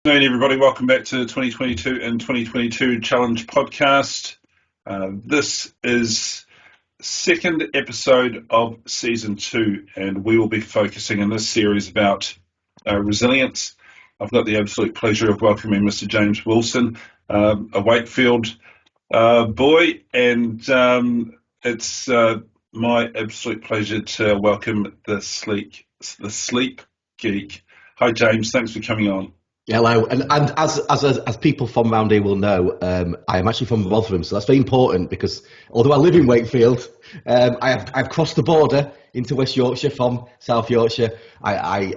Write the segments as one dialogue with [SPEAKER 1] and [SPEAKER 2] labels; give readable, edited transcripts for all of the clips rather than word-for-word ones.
[SPEAKER 1] Good afternoon, everybody. Welcome back to the 2022 and 2022 Challenge podcast. This is second episode of season 2, and we will be focusing in this series about resilience. I've got the absolute pleasure of welcoming Mr. James Wilson, a Wakefield boy, and it's my absolute pleasure to welcome the sleep geek. Hi, James. Thanks for coming on.
[SPEAKER 2] Hello, and as people from around here will know, I am actually from Rotherham, so that's very important because although I live in Wakefield, I've crossed the border into West Yorkshire from South Yorkshire. I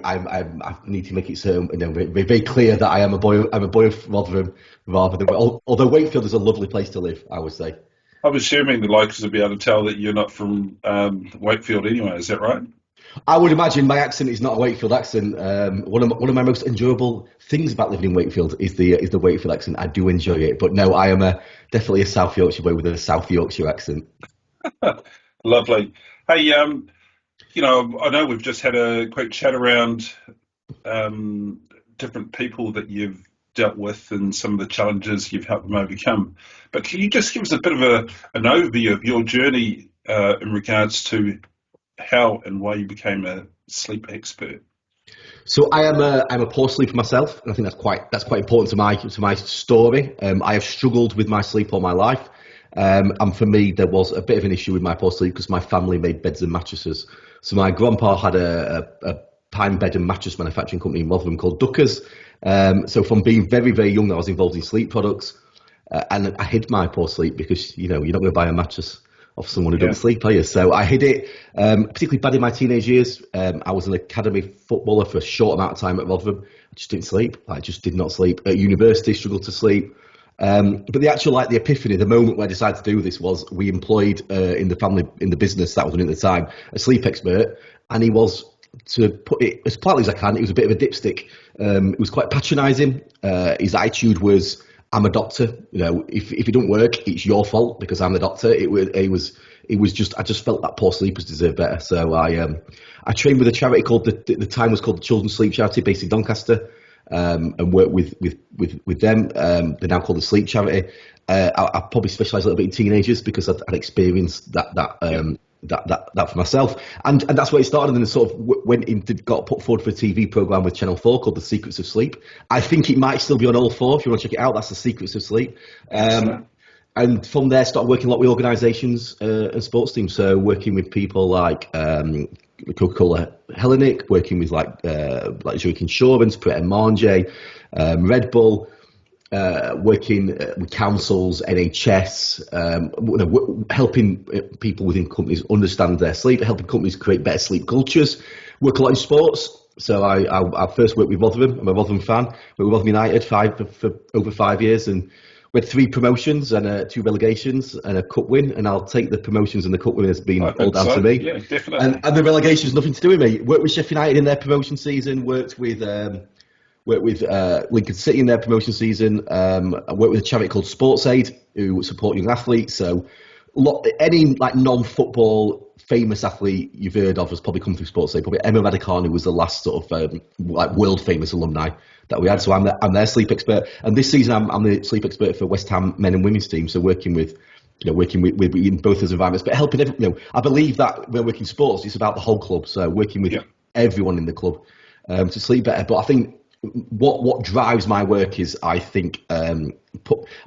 [SPEAKER 2] need to make it so very clear that I'm a boy of Rotherham rather than. Although Wakefield is a lovely place to live, I would say.
[SPEAKER 1] I'm assuming the locals will be able to tell that you're not from Wakefield anyway. Is that right?
[SPEAKER 2] I would imagine my accent is not a Wakefield accent. One of my most enjoyable things about living in Wakefield is the Wakefield accent. I do enjoy it, but no, I am definitely a South Yorkshire boy with a South Yorkshire accent.
[SPEAKER 1] Lovely. Hey, I know we've just had a quick chat around different people that you've dealt with and some of the challenges you've helped them overcome. But can you just give us a bit of an overview of your journey in regards to how and why you became a sleep expert?
[SPEAKER 2] So I'm a poor sleeper myself, and I think that's quite important to my story. I have struggled with my sleep all my life, and for me there was a bit of an issue with my poor sleep because my family made beds and mattresses. So my grandpa had a pine bed and mattress manufacturing company in Rotherham called Duckers. So from being very, very young, I was involved in sleep products, and I hid my poor sleep because you're not going to buy a mattress of someone who doesn't sleep, are you? So I hid it, particularly bad in my teenage years. I was an academy footballer for a short amount of time at Rotherham. I just didn't sleep. I just did not sleep. At university, struggled to sleep. But the epiphany, the moment where I decided to do this was we employed in the business that was running at the time, a sleep expert, and he was, to put it as politely as I can, it was a bit of a dipstick. It was quite patronising. His attitude was, I'm a doctor. If it don't work, it's your fault because I'm the doctor. It was just I just felt that poor sleepers deserve better. So I trained with a charity called the time was called the Children's Sleep Charity based in Doncaster, and worked with them. They're now called the Sleep Charity. I probably specialise a little bit in teenagers because I'd experienced that for myself, and that's where it started. And then sort of got put forward for a TV program with Channel 4 called The Secrets of Sleep. I think it might still be on all 4 if you want to check it out. That's The Secrets of Sleep. And from there, started working a lot with organisations and sports teams. So working with people like Coca-Cola Hellenic, working with like Zurich Insurance, Pret a Manger, Red Bull. Working with councils, NHS, helping people within companies understand their sleep, helping companies create better sleep cultures. Work a lot in sports. So I first worked with Rotherham. I'm a Rotherham fan. Worked with Rotherham United for over 5 years, and we had 3 promotions and 2 relegations and a cup win. And I'll take the promotions and the cup win as being all down to me.
[SPEAKER 1] Yeah, definitely.
[SPEAKER 2] And the relegations nothing to do with me. Worked with Sheffield United in their promotion season. Worked with Lincoln City in their promotion season. I worked with a charity called Sports Aid who support young athletes. So any like non-football famous athlete you've heard of has probably come through Sports Aid. Probably Emma Raducanu was the last sort of world famous alumni that we had. So I'm their sleep expert. And this season I'm the sleep expert for West Ham men and women's team. So working with in both those environments, but helping I believe that when working sports, it's about the whole club. So working with everyone in the club to sleep better. But I think what drives my work is, I think, I'm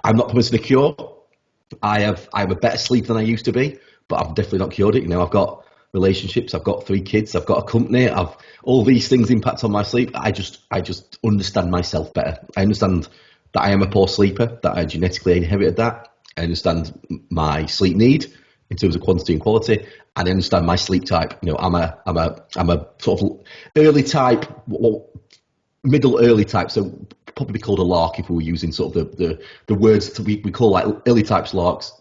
[SPEAKER 2] not promising a cure. I'm a better sleeper than I used to be, but I've definitely not cured it. I've got relationships, I've got 3 kids, I've got a company, all these things impact on my sleep. I just understand myself better. I understand that I am a poor sleeper, that I genetically inherited that. I understand my sleep need in terms of quantity and quality, and I understand my sleep type. I'm a sort of early type, middle early type, so probably called a lark if we were using sort of the words that we call like early types larks,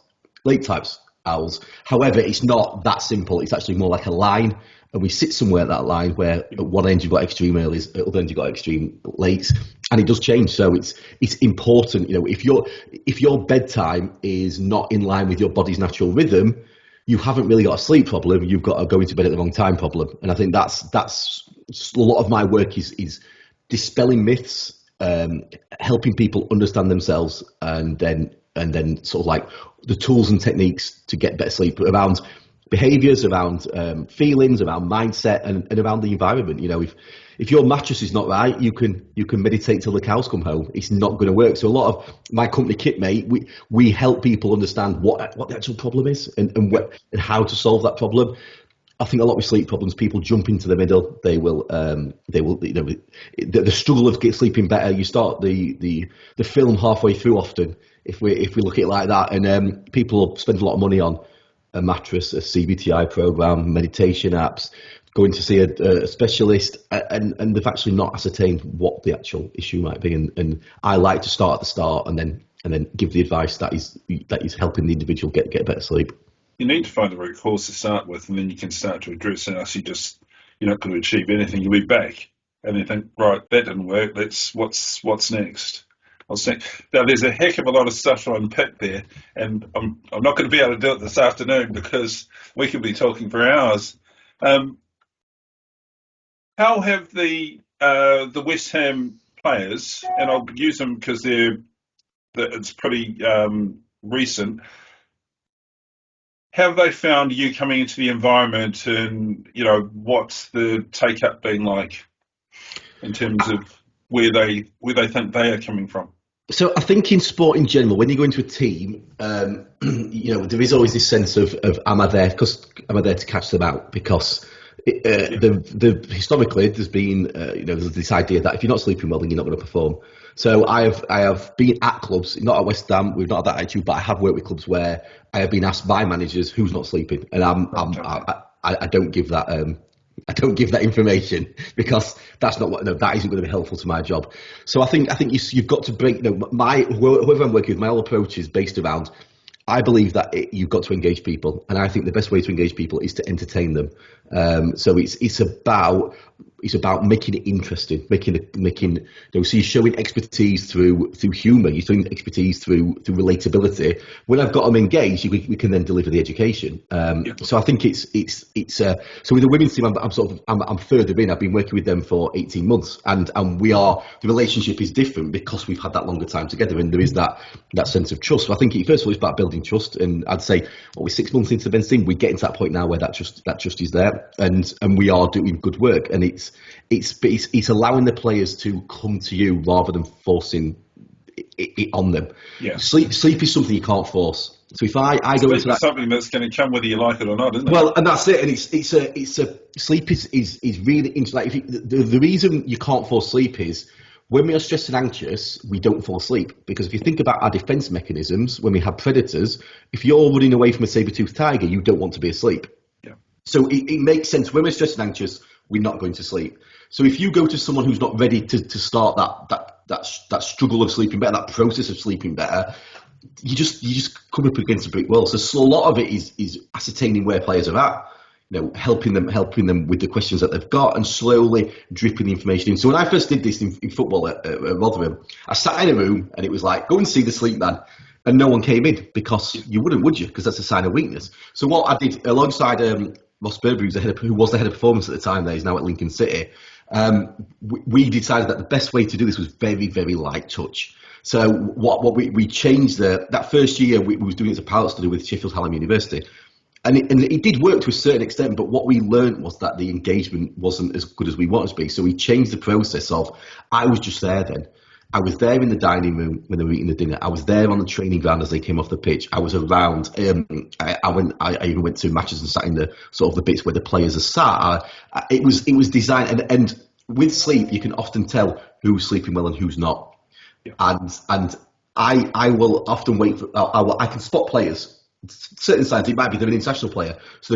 [SPEAKER 2] late types owls. However, it's not that simple. It's actually more like a line, and we sit somewhere at that line where at one end you've got extreme earlys, at the other end you've got extreme lates, and it does change. So it's important, if your bedtime is not in line with your body's natural rhythm, you haven't really got a sleep problem. You've got a going to bed at the wrong time problem. And I think that's a lot of my work is dispelling myths helping people understand themselves, and then sort of like the tools and techniques to get better sleep around behaviors, around feelings, around mindset, and around the environment. If your mattress is not right, you can meditate till the cows come home. It's not going to work. So a lot of my company, Kitmate, we help people understand what the actual problem is, and how to solve that problem. I think a lot with sleep problems, people jump into the middle. They will, the struggle of sleeping better. You start the film halfway through often, if we look at it like that, and people spend a lot of money on a mattress, a CBTI program, meditation apps, going to see a specialist, and they've actually not ascertained what the actual issue might be. And I like to start at the start, and then give the advice that is helping the individual get better sleep.
[SPEAKER 1] You need to find the root cause to start with, and then you can start to address it. Else you're not going to achieve anything. You'll be back, and you think, right, that didn't work. What's next? Now, there's a heck of a lot of stuff to unpick there, and I'm not going to be able to do it this afternoon because we could be talking for hours. How have the West Ham players, and I'll use them because it's pretty recent. How have they found you coming into the environment, and what's the take up been like in terms of where they think they are coming from?
[SPEAKER 2] So I think in sport in general, when you go into a team, there is always this sense of am I there to catch them out? Because historically there's been there's this idea that if you're not sleeping well, then you're not going to perform. So I have been at clubs, not at West Ham, we've not had that attitude, but I have worked with clubs where I have been asked by managers who's not sleeping, and I don't give that. I don't give that information because that isn't going to be helpful to my job. So I think you've got to break. Whoever I'm working with, my whole approach is based around. I believe that you've got to engage people, and I think the best way to engage people is to entertain them. So it's about making it interesting, so you're showing expertise through humour, you're showing expertise through relatability. When I've got them engaged, we can then deliver the education. So I think it's so with the women's team, I'm further in. I've been working with them for 18 months, and the relationship is different because we've had that longer time together, and there is that sense of trust. So I think first of all, it's about building trust, and I'd say we're 6 months into the men's team, we're getting to that point now where that trust is there, and we are doing good work, and it's allowing the players to come to you rather than forcing it on them.
[SPEAKER 1] Yeah.
[SPEAKER 2] Sleep is something you can't force. So if I go into that,
[SPEAKER 1] something that's going to come whether you like it or not, isn't it?
[SPEAKER 2] Well, and that's it. And sleep is really interesting. The reason you can't force sleep is when we are stressed and anxious, we don't fall asleep. Because if you think about our defense mechanisms, when we have predators, if you're running away from a saber-toothed tiger, you don't want to be asleep.
[SPEAKER 1] Yeah.
[SPEAKER 2] So it makes sense. When we're stressed and anxious, we're not going to sleep. So if you go to someone who's not ready to start that struggle of sleeping better, that process of sleeping better, you just come up against a brick wall. So a lot of it is ascertaining where players are at, helping them with the questions that they've got, and slowly dripping the information in. So when I first did this in football at Rotherham, I sat in a room and it was like, go and see the sleep man. And no one came in because you wouldn't, would you? Because that's a sign of weakness. So what I did alongside Ross Burberry, who was the head of performance at the time, he's now at Lincoln City. We decided that the best way to do this was very, very light touch. So what we changed that first year, we was doing it as a pilot study with Sheffield Hallam University. And it did work to a certain extent, but what we learned was that the engagement wasn't as good as we wanted to be. So we changed the process of, I was just there then. I was there in the dining room when they were eating the dinner. I was there on the training ground as they came off the pitch. I was around. I even went to matches and sat in the sort of the bits where the players are sat. It was designed, and with sleep, you can often tell who's sleeping well and who's not. Yeah. And I will often wait for. I can spot players. Certain signs, it might be they're an international player, so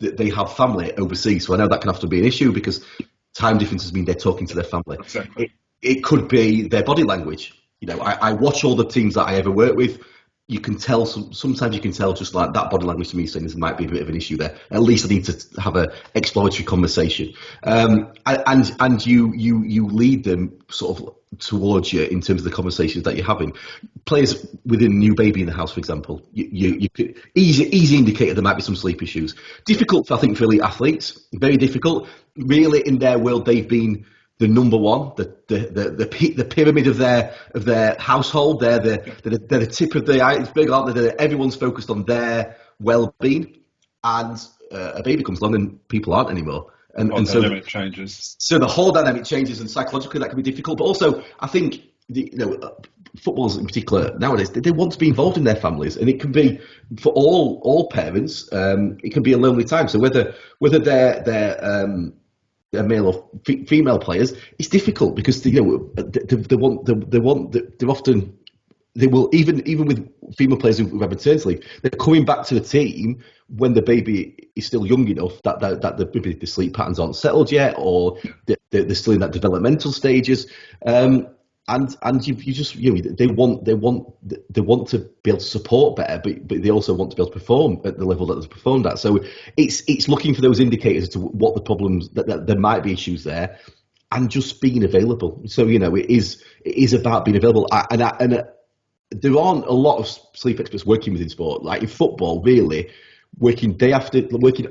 [SPEAKER 2] they have family overseas. So I know that can often be an issue because time differences mean they're talking to their family.
[SPEAKER 1] Exactly.
[SPEAKER 2] It could be their body language. I watch all the teams that I ever work with. You can tell sometimes you can tell just like that body language to me saying there might be a bit of an issue there. At least I need to have a exploratory conversation, and you lead them sort of towards you in terms of the conversations that you're having. Players with a new baby in the house, for example, you could easy indicator there might be some sleep issues. Difficult, I think, for elite athletes. Very difficult. Really, in their world, they've been the number one, the pyramid of their household. They're the tip of the iceberg, aren't they? Everyone's focused on their well-being, and a baby comes along and people aren't anymore. And so
[SPEAKER 1] dynamic changes.
[SPEAKER 2] So the whole dynamic changes, and psychologically that can be difficult. But also, I think footballers in particular nowadays, they want to be involved in their families, and it can be for all parents. It can be a lonely time. So whether they're male or female players, it's difficult because they will even with female players who have maternity leave, they're coming back to the team when the baby is still young enough that maybe the sleep patterns aren't settled yet, or they're still in that developmental stages. And you just they want to be able to support better, but they also want to be able to perform at the level that they've performed at. So it's looking for those indicators as to what the problems that there might be issues there, and just being available. So it is about being available. And there aren't a lot of sleep experts working within sport, like in football, really. Working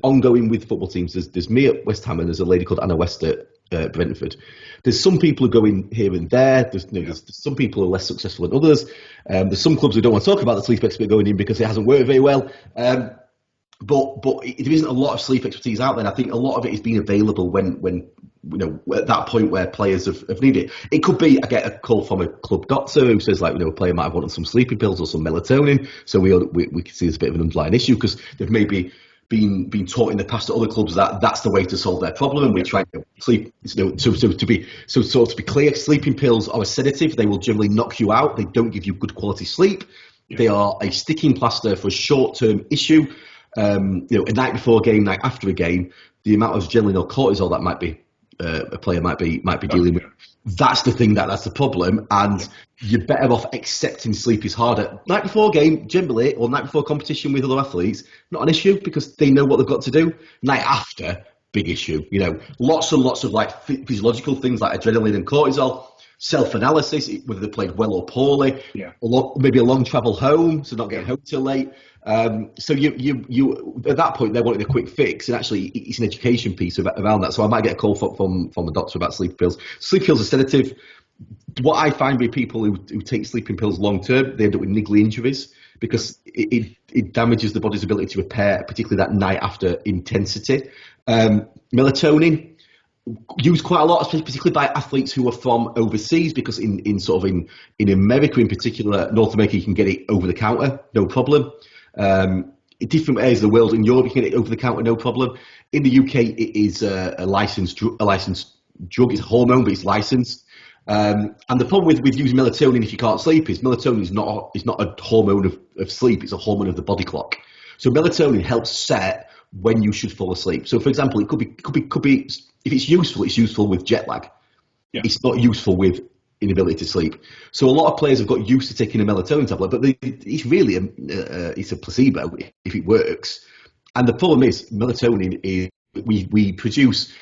[SPEAKER 2] ongoing with football teams. There's me at West Ham, and there's a lady called Anna West at Brentford. There's some people who go in here and there. There's some people who are less successful than others. There's some clubs who don't want to talk about the sleep expert going in because it hasn't worked very well. But there isn't a lot of sleep expertise out there. And I think a lot of it is being available when at that point where players have needed it. It could be I get a call from a club doctor who says a player might have wanted some sleeping pills or some melatonin. So we can see there's a bit of an underlying issue because they've maybe been taught in the past at other clubs that that's the way to solve their problem, and we try to sleep. To be clear, sleeping pills are a sedative. They will generally knock you out. They don't give you good quality sleep. Yeah. They are a sticking plaster for a short-term issue. A night before a game, night after a game, the amount of adrenaline or cortisol that might be a player might be dealing with. That's the thing that's the problem, and you're better off accepting sleep is harder. Night before game, generally, or night before competition with other athletes, not an issue because they know what they've got to do. Night after, big issue. Lots and lots of physiological things like adrenaline and cortisol, self-analysis, whether they played well or poorly. Yeah. Maybe a long travel home, so not getting home till late. So you at that point they're wanting a quick fix, and actually it's an education piece around that. So I might get a call from the doctor about sleeping pills. Sleeping pills are sedative. What I find with people who take sleeping pills long term, they end up with niggly injuries because it damages the body's ability to repair, particularly that night after intensity. Melatonin used quite a lot, particularly by athletes who are from overseas, because in America in particular, North America, you can get it over the counter, no problem. In different areas of the world, in Europe, you can get it over the counter, no problem. In the UK, it is a licensed drug. It's a hormone, but it's licensed. And the problem with using melatonin if you can't sleep is melatonin is not a hormone of sleep. It's a hormone of the body clock. So melatonin helps set when you should fall asleep. So, for example, it could be if it's useful with jet lag. Yeah. It's not useful with inability to sleep. So a lot of players have got used to taking a melatonin tablet, but it's really it's a placebo if it works. And the problem is melatonin is we produce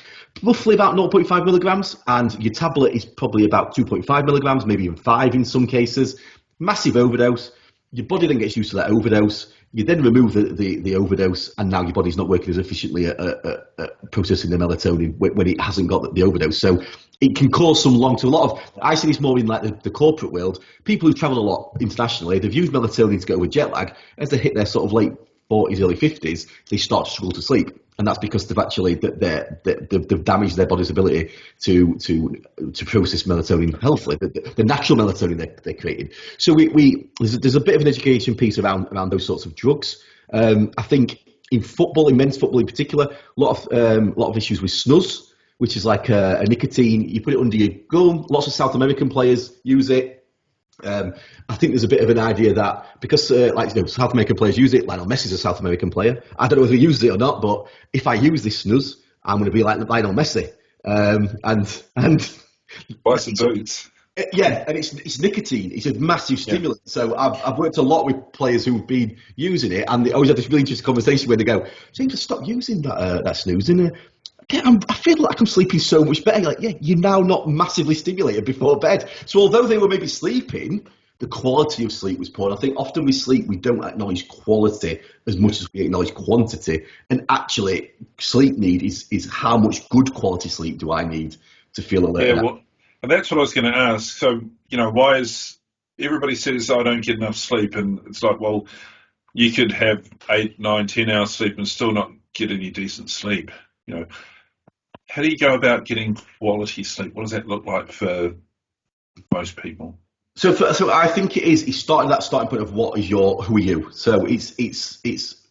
[SPEAKER 2] roughly about 0.5 milligrams, and your tablet is probably about 2.5 milligrams, maybe even 5 in some cases. Massive overdose. Your body then gets used to that overdose. You then remove the overdose, and now your body's not working as efficiently at processing the melatonin when it hasn't got the overdose. So it can cause some I see this more in the corporate world. People who travel a lot internationally, they've used melatonin to go with jet lag. As they hit their sort of late 40s, early 50s, they start to struggle to sleep. And that's because they've actually they've damaged their body's ability to process melatonin healthily, the natural melatonin they're creating. So there's a bit of an education piece around those sorts of drugs. I think in football, in men's football in particular, a lot of issues with snus, which is like a nicotine. You put it under your gum. Lots of South American players use it. I think there's a bit of an idea that because South American players use it. Lionel Messi's a South American player. I don't know whether he uses it or not, but if I use this snus, I'm going to be like Lionel Messi. And
[SPEAKER 1] Buy some boots.
[SPEAKER 2] Yeah, and it's nicotine. It's a massive stimulant. Yeah. So I've worked a lot with players who've been using it, and they always have this really interesting conversation where they go, "James, just stop using that snooze." And I feel like I'm sleeping so much better. Like, yeah, you're now not massively stimulated before bed. So although they were maybe sleeping, the quality of sleep was poor. And I think often with sleep, we don't acknowledge quality as much as we acknowledge quantity. And actually, sleep need is how much good quality sleep do I need to feel alert.
[SPEAKER 1] Yeah, well, and that's what I was going to ask. So, why is everybody says I don't get enough sleep, and it's like, well, you could have 8, 9, 10 hours sleep and still not get any decent sleep. How do you go about getting quality sleep? What does that look like for most people?
[SPEAKER 2] So I think it's starting that starting point of who are you? So it's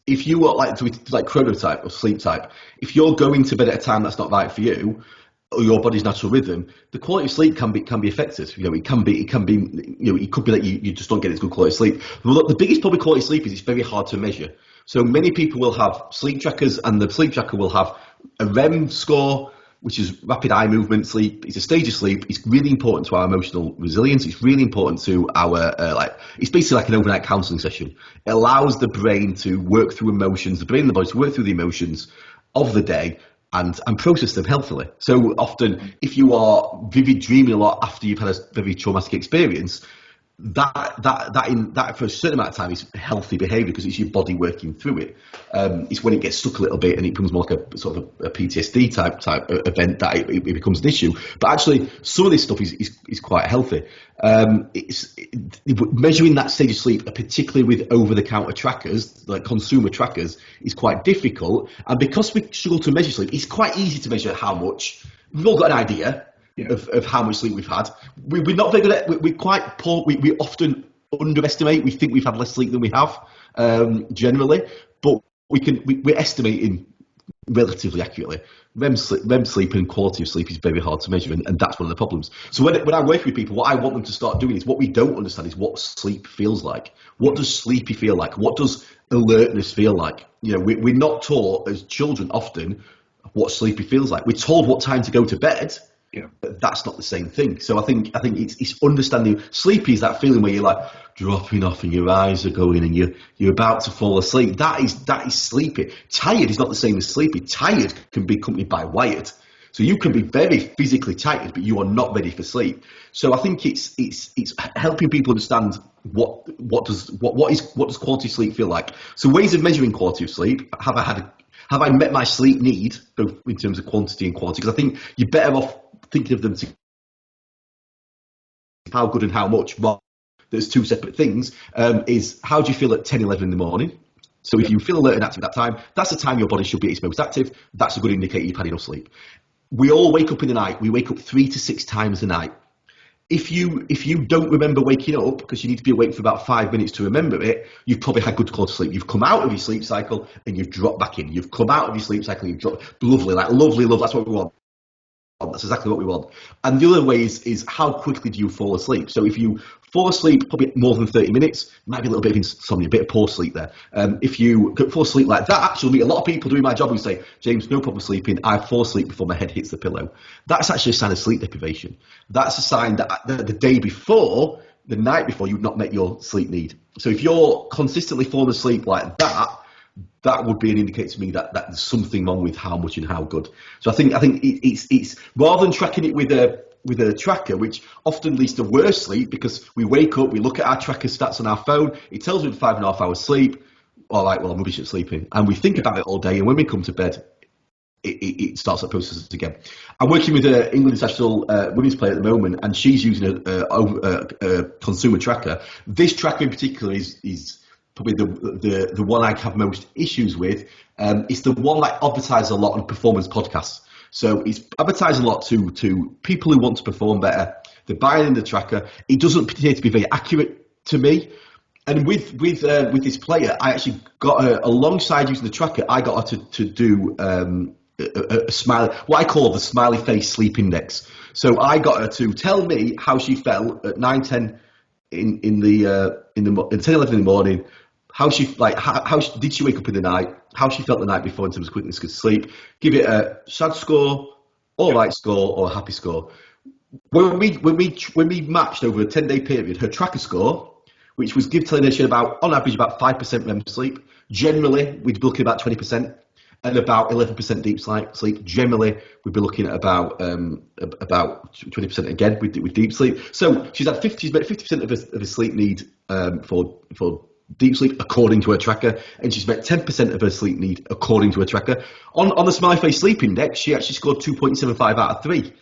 [SPEAKER 2] if you are like chronotype or sleep type, if you're going to bed at a time that's not right for you, or your body's natural rhythm, the quality of sleep can be affected. It can be, it could be that you just don't get as good quality of sleep. Well, the biggest problem with quality of sleep is it's very hard to measure. So many people will have sleep trackers, and the sleep tracker will have a REM score, which is rapid eye movement sleep. It's a stage of sleep. It's really important to our emotional resilience. It's really important to our, it's basically like an overnight counselling session. It allows the brain to work through emotions, the brain and the body to work through the emotions of the day and process them healthily. So often, if you are vivid dreaming a lot after you've had a very traumatic experience, that for a certain amount of time is healthy behaviour because it's your body working through it. It's when it gets stuck a little bit and it becomes more like a sort of a PTSD type event that it becomes an issue. But actually, some of this stuff is quite healthy. Measuring that stage of sleep, particularly with over-the-counter trackers, like consumer trackers, is quite difficult. And because we struggle to measure sleep, it's quite easy to measure how much. We've all got an idea. Yeah. Of how much sleep we've had. We're not very good at it. We're quite poor. We often underestimate. We think we've had less sleep than we have, generally. But we're estimating relatively accurately. REM sleep and quality of sleep is very hard to measure, and that's one of the problems. So when I work with people, what I want them to start doing is what we don't understand is what sleep feels like. What does sleepy feel like? What does alertness feel like? We're not taught as children often what sleepy feels like. We're told what time to go to bed. Yeah. But that's not the same thing. So I think it's understanding. Sleepy is that feeling where you're like dropping off and your eyes are going and you're about to fall asleep. That is sleepy. Tired is not the same as sleepy. Tired can be accompanied by wired. So you can be very physically tired, but you are not ready for sleep. So I think it's helping people understand what does quality sleep feel like. So ways of measuring quality of sleep. Have I met my sleep need, both in terms of quantity and quality? Because I think you're better off thinking of them to how good and how much, rather there's two separate things, is how do you feel at 10, 11 in the morning? So if you feel alert and active at that time, that's the time your body should be at its most active. That's a good indicator you've had enough sleep. We all wake up in the night. We wake up 3 to 6 times a night. If you don't remember waking up because you need to be awake for about 5 minutes to remember it, you've probably had good quality sleep. You've come out of your sleep cycle and you've dropped back in. You've come out of your sleep cycle and you've dropped. Lovely. That's what we want. That's exactly what we want. And the other way is how quickly do you fall asleep? So if you fall asleep probably more than 30 minutes, might be a little bit of insomnia, a bit of poor sleep there. If you fall asleep like that, actually meet a lot of people doing my job who say, James, no problem sleeping. I fall asleep before my head hits the pillow. That's actually a sign of sleep deprivation. That's a sign that the day before, the night before, you've not met your sleep need. So if you're consistently falling asleep like that, that would be an indicator to me that there's something wrong with how much and how good. So I think it's rather than tracking it with a tracker, which often leads to worse sleep because we wake up, we look at our tracker stats on our phone, it tells me 5.5 hours sleep. All right, well, I'm rubbish at sleeping, and we think about it all day, and when we come to bed, it starts that process again. I'm working with an England international women's player at the moment, and she's using a consumer tracker. This tracker in particular is probably the one I have most issues with. It's the one that advertises a lot on performance podcasts. So it's advertising a lot to people who want to perform better. They're buying in the tracker. It doesn't appear to be very accurate to me. And with this player, I actually got her, alongside using the tracker, I got her to do a smile, what I call the smiley face sleep index. So I got her to tell me how she felt at 9, 10 in 10, 11 in the morning. How did she wake up in the night? How she felt the night before in terms of quickness of sleep? Give it a sad score, all right score, or a happy score. When we matched over a 10-day period, her tracker score, which was telling her she had on average about 5% REM sleep. Generally, we'd be looking at about 20%, and about 11% deep sleep. Generally, we'd be looking at about 20% again with deep sleep. So she's met 50% of her sleep need for deep sleep according to her tracker, and she's met 10% of her sleep need according to her tracker. On the Smiley Face Sleep Index, she actually scored 2.75 out of 3.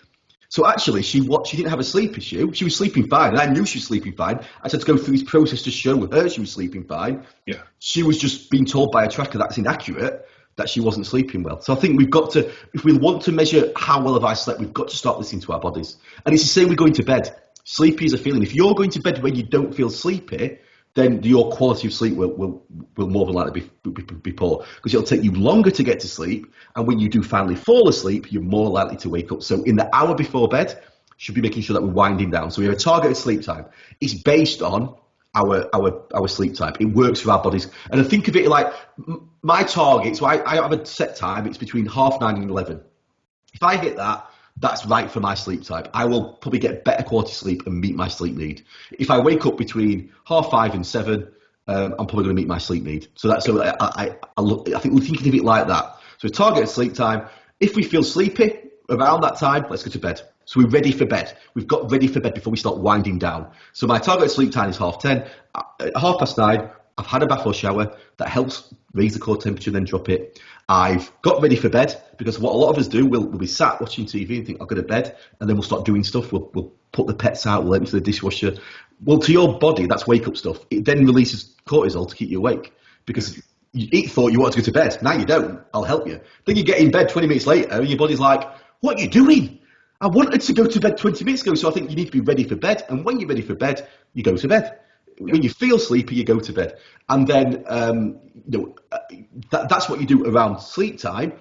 [SPEAKER 2] So actually, she didn't have a sleep issue. She was sleeping fine, and I knew she was sleeping fine. I had to go through this process to show her she was sleeping fine.
[SPEAKER 1] Yeah.
[SPEAKER 2] She was just being told by a tracker that's inaccurate, that she wasn't sleeping well. So I think we've got to, if we want to measure how well have I slept, we've got to start listening to our bodies. And it's the same with going to bed. Sleepy is a feeling. If you're going to bed when you don't feel sleepy, then your quality of sleep will more than likely be poor, because it'll take you longer to get to sleep, and when you do finally fall asleep, you're more likely to wake up. So in the hour before bed, should be making sure that we're winding down. So we have a targeted sleep time. It's based on our sleep type. It works for our bodies. And I think of it like my target, so I have a set time, it's between 9:30 and 11. If I hit that, that's right for my sleep type. I will probably get better quality sleep and meet my sleep need. If I wake up between 5:30 and 7, I'm probably going to meet my sleep need. So that's so I think we're thinking of it like that. So targeted sleep time. If we feel sleepy around that time, let's go to bed. So we're ready for bed. We've got ready for bed before we start winding down. So my target sleep time is 10:30. At 9:30, I've had a bath or shower. That helps raise the core temperature, then drop it. I've got ready for bed, because what a lot of us do, we'll be sat watching TV and think, I'll go to bed, and then we'll start doing stuff. We'll put the pets out, we'll empty the dishwasher. Well, to your body, that's wake up stuff. It then releases cortisol to keep you awake, because you thought you wanted to go to bed. Now you don't. I'll help you. Then you get in bed 20 minutes later, and your body's like, what are you doing? I wanted to go to bed 20 minutes ago. So I think you need to be ready for bed. And when you're ready for bed, you go to bed. When you feel sleepy, you go to bed. And then that's what you do around sleep time.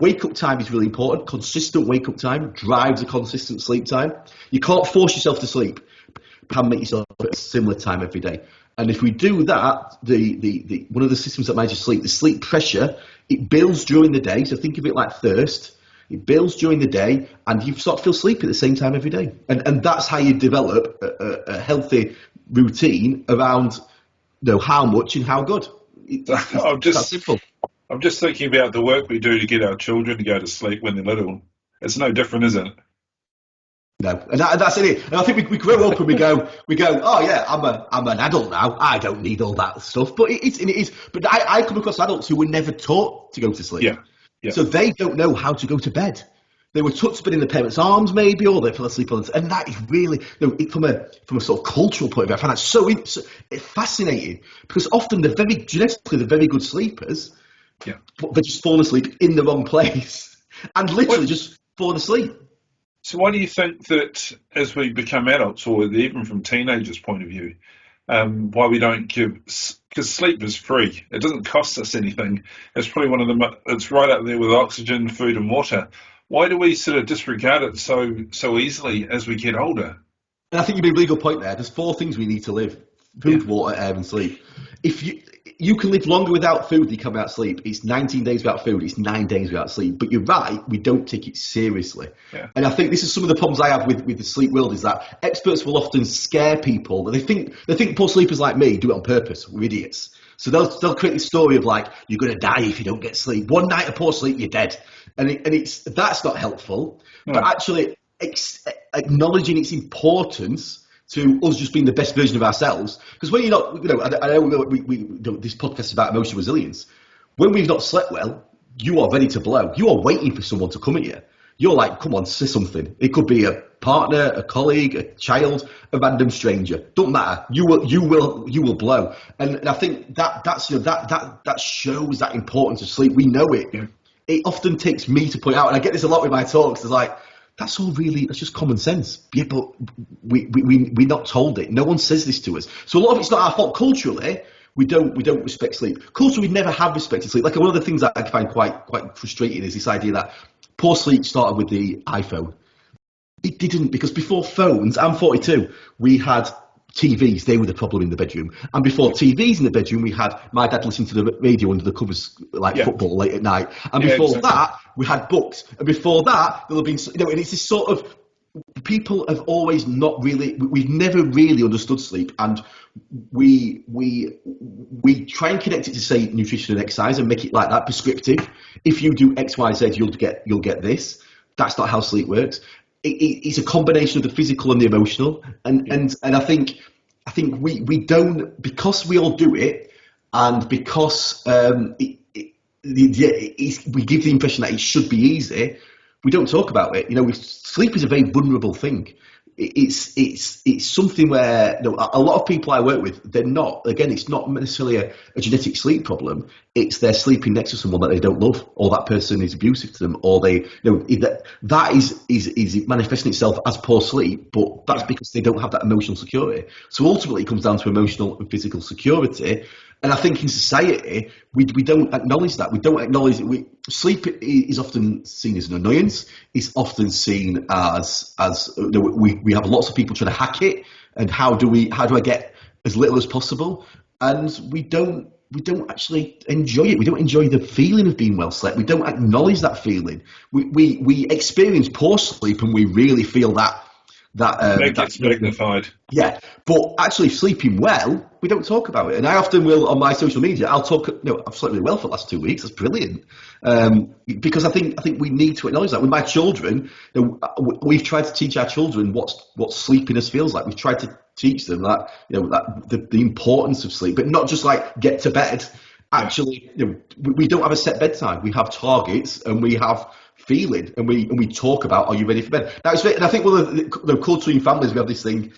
[SPEAKER 2] Wake up time is really important. Consistent wake up time drives a consistent sleep time. You can't force yourself to sleep. You can make yourself at a similar time every day. And if we do that, the one of the systems that manages sleep, the sleep pressure, it builds during the day. So think of it like thirst. It builds during the day, and you start to feel sleepy at the same time every day. And that's how you develop a healthy routine around how much and how good. That's simple.
[SPEAKER 1] I'm just thinking about the work we do to get our children to go to sleep when they're little. It's no different, is it?
[SPEAKER 2] No, and that's it. And I think we grow up and we go, oh yeah, I'm an adult now. I don't need all that stuff. But it is. But I come across adults who were never taught to go to sleep.
[SPEAKER 1] Yeah. Yeah.
[SPEAKER 2] So they don't know how to go to bed. They were tucked in the parents' arms, maybe, or they fell asleep on it. And that is really, from a sort of cultural point of view, I find that so fascinating, because often genetically they're very good sleepers, but they just fall asleep in the wrong place and literally just fall asleep.
[SPEAKER 1] So why do you think that as we become adults, or even from teenagers' point of view, why we don't give, because sleep is free. It doesn't cost us anything. It's probably one of the, it's right up there with oxygen, food and water. Why do we sort of disregard it so easily as we get older?
[SPEAKER 2] And I think you made a really good point there. There's 4 things we need to live: food, water, air and sleep. If you can live longer without food than you can without sleep. It's 19 days without food, it's 9 days without sleep. But you're right, we don't take it seriously. Yeah. And I think this is some of the problems I have with the sleep world, is that experts will often scare people. They think poor sleepers like me do it on purpose. We're idiots. So they'll create this story of like, you're going to die if you don't get sleep. One night of poor sleep, you're dead. And that's not helpful. No. But actually acknowledging its importance to us just being the best version of ourselves. Because when you're not, I know we this podcast is about emotional resilience. When we've not slept well, you are ready to blow. You are waiting for someone to come at you. You're like, come on, say something. It could be a partner, a colleague, a child, a random stranger. Don't matter. You will blow. And I think that shows that importance of sleep. We know it. Yeah. It often takes me to point out, and I get this a lot with my talks. It's like, that's just common sense. Yeah, but we're not told it. No one says this to us. So a lot of it's not our fault. Culturally, we don't respect sleep. Culturally, we never have respected sleep. Like, one of the things that I find quite frustrating is this idea that poor sleep started with the iPhone. It didn't, because before phones, I'm 42, we had TVs. They were the problem in the bedroom. And before TVs in the bedroom, we had my dad listening to the radio under the covers, like football late at night. And before that, we had books. And before that, there'll have been, and it's this sort of, people have always not really, we've never really understood sleep. And we try and connect it to, say, nutrition and exercise and make it like that, prescriptive. If you do X, Y, Z, you'll get this. That's not how sleep works. It's a combination of the physical and the emotional, and I think we don't, because we all do it, and because we give the impression that it should be easy. we don't talk about it. Sleep is a very vulnerable thing. It's something where a lot of people I work with, they're not. Again, it's not necessarily a genetic sleep problem. It's they're sleeping next to someone that they don't love, or that person is abusive to them, or that is manifesting itself as poor sleep. But that's because they don't have that emotional security. So ultimately, it comes down to emotional and physical security. And I think in society, we don't acknowledge that. We don't acknowledge it. Sleep is often seen as an annoyance. It's often seen as we have lots of people trying to hack it. And how do I get as little as possible? And we don't actually enjoy it. We don't enjoy the feeling of being well slept. We don't acknowledge that feeling. We experience poor sleep and we really feel that
[SPEAKER 1] gets magnified.
[SPEAKER 2] Yeah, but actually sleeping well, we don't talk about it. And I often will on my social media. I've slept really well for the last 2 weeks. That's brilliant, because I think we need to acknowledge that. With my children, we've tried to teach our children what sleepiness feels like. We've tried to teach them that the importance of sleep, but not just like get to bed. Actually, we don't have a set bedtime. We have targets and we have feeling, and we talk about, are you ready for bed? Now, and I think one of the culture in families, we have this thing,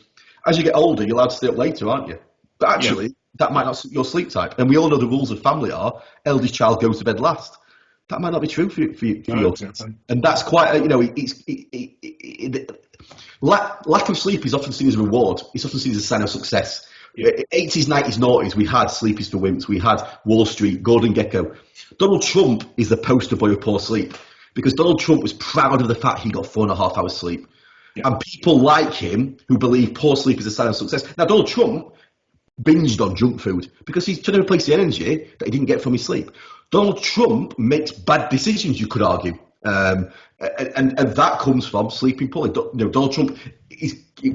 [SPEAKER 2] as you get older, you're allowed to stay up later, aren't you? But actually, that might not suit your sleep type. And we all know the rules of family are, eldest child goes to bed last. That might not be true for your kids. And that's quite, lack of sleep is often seen as a reward. It's often seen as a sign of success. 80s, 90s, 90s, we had Sleep is for Wimps, we had Wall Street, Gordon Gekko. Donald Trump is the poster boy of poor sleep, because Donald Trump was proud of the fact he got 4.5 hours sleep. Yeah. And people like him who believe poor sleep is a sign of success. Now, Donald Trump binged on junk food because he's trying to replace the energy that he didn't get from his sleep. Donald Trump makes bad decisions, you could argue. And that comes from sleeping poorly. Donald Trump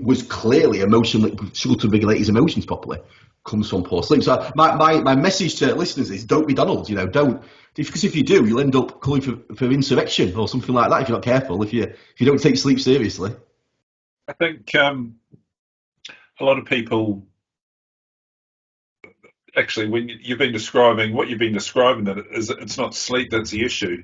[SPEAKER 2] was clearly emotionally struggled to regulate his emotions properly. Comes from poor sleep. So my message to listeners is, don't be Donald. Don't, because if you do, you'll end up calling for insurrection or something like that if you're not careful. If you don't take sleep seriously.
[SPEAKER 1] I think a lot of people, actually, when you've been describing that it's not sleep that's the issue.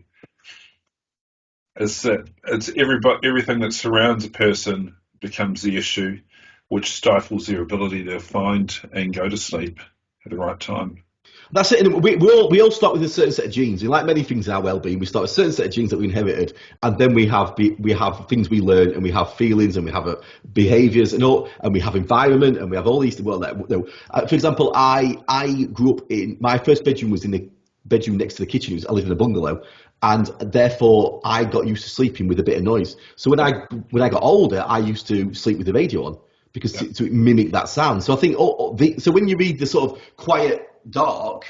[SPEAKER 1] Is that it's everything that surrounds a person becomes the issue, which stifles their ability to find and go to sleep at the right time.
[SPEAKER 2] That's it. And we all start with a certain set of genes. And like many things in our well-being, we start with a certain set of genes that we inherited, and then we have things we learn, and we have feelings, and we have behaviours, and we have environment, and we have all these. For example, I grew up in my first bedroom was in the bedroom next to the kitchen. I lived in a bungalow, and therefore I got used to sleeping with a bit of noise. So when I got older, I used to sleep with the radio on because to mimic that sound. So I think so when you read the sort of quiet, dark,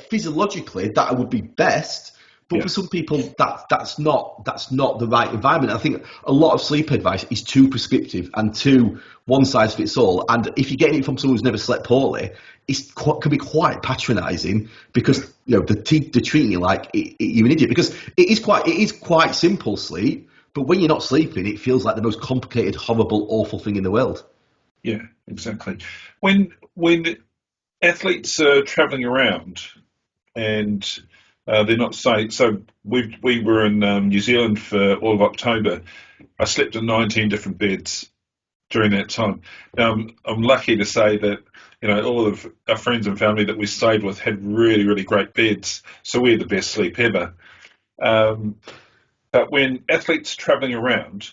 [SPEAKER 2] physiologically that would be best. But for some people, that's not the right environment. I think a lot of sleep advice is too prescriptive and too one size fits all. And if you're getting it from someone who's never slept poorly, can be quite patronising because they're treating you like you're an idiot. Because it is quite simple sleep, but when you're not sleeping, it feels like the most complicated, horrible, awful thing in the world.
[SPEAKER 1] Yeah, exactly. When athletes are travelling around and they're not safe. So we were in New Zealand for all of October. I slept in 19 different beds during that time. Now, I'm lucky to say that all of our friends and family that we stayed with had really, really great beds, so we had the best sleep ever. But when athletes are travelling around,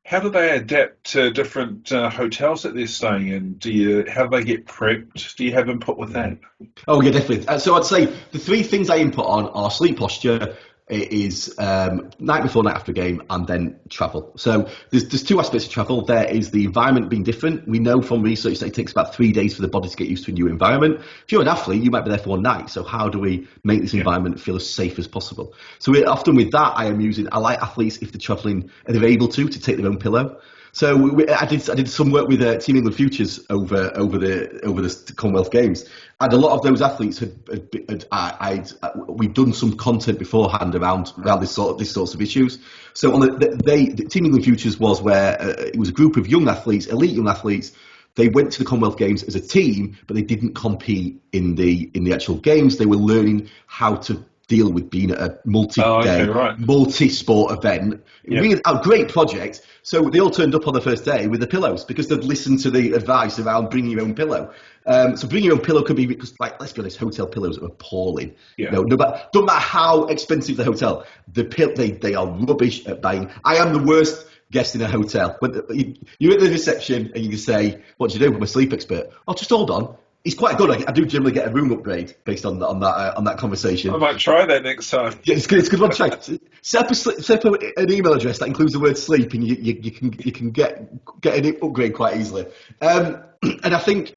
[SPEAKER 1] how do they adapt to different hotels that they're staying in? How do they get prepped? Do you have input with that?
[SPEAKER 2] Oh, yeah, definitely. So I'd say the three things I input on are sleep posture, is night before, night after game, and then travel. So there's two aspects of travel. There is the environment being different. We know from research that it takes about 3 days for the body to get used to a new environment. If you're an athlete, you might be there for one night. So how do we make this environment feel as safe as possible? So often with that, I like athletes, if they're traveling and they're able to take their own pillow. So I did some work with Team England Futures over the Commonwealth Games, and a lot of those athletes we'd done some content beforehand around these sorts of issues. So on the Team England Futures was where it was a group of young athletes, elite young athletes. They went to the Commonwealth Games as a team, but they didn't compete in the actual games. They were learning how to deal with being at a multi-day,
[SPEAKER 1] right.
[SPEAKER 2] multi-sport event.
[SPEAKER 1] Yeah.
[SPEAKER 2] Really, a great project. So they all turned up on the first day with the pillows because they'd listened to the advice around bringing your own pillow. So bringing your own pillow could be, because, like, let's be honest, hotel pillows are appalling.
[SPEAKER 1] Yeah.
[SPEAKER 2] No matter, don't matter how expensive the hotel, they are rubbish at buying. I am the worst guest in a hotel. When you're at the reception and you can say, "What do you do?" I'm a sleep expert. Oh, just hold on. It's quite good. I do generally get a room upgrade based on that conversation.
[SPEAKER 1] I might try that next time.
[SPEAKER 2] Yeah, it's good. It's a good one to try. Set up an email address that includes the word sleep, and you can get an upgrade quite easily. And I think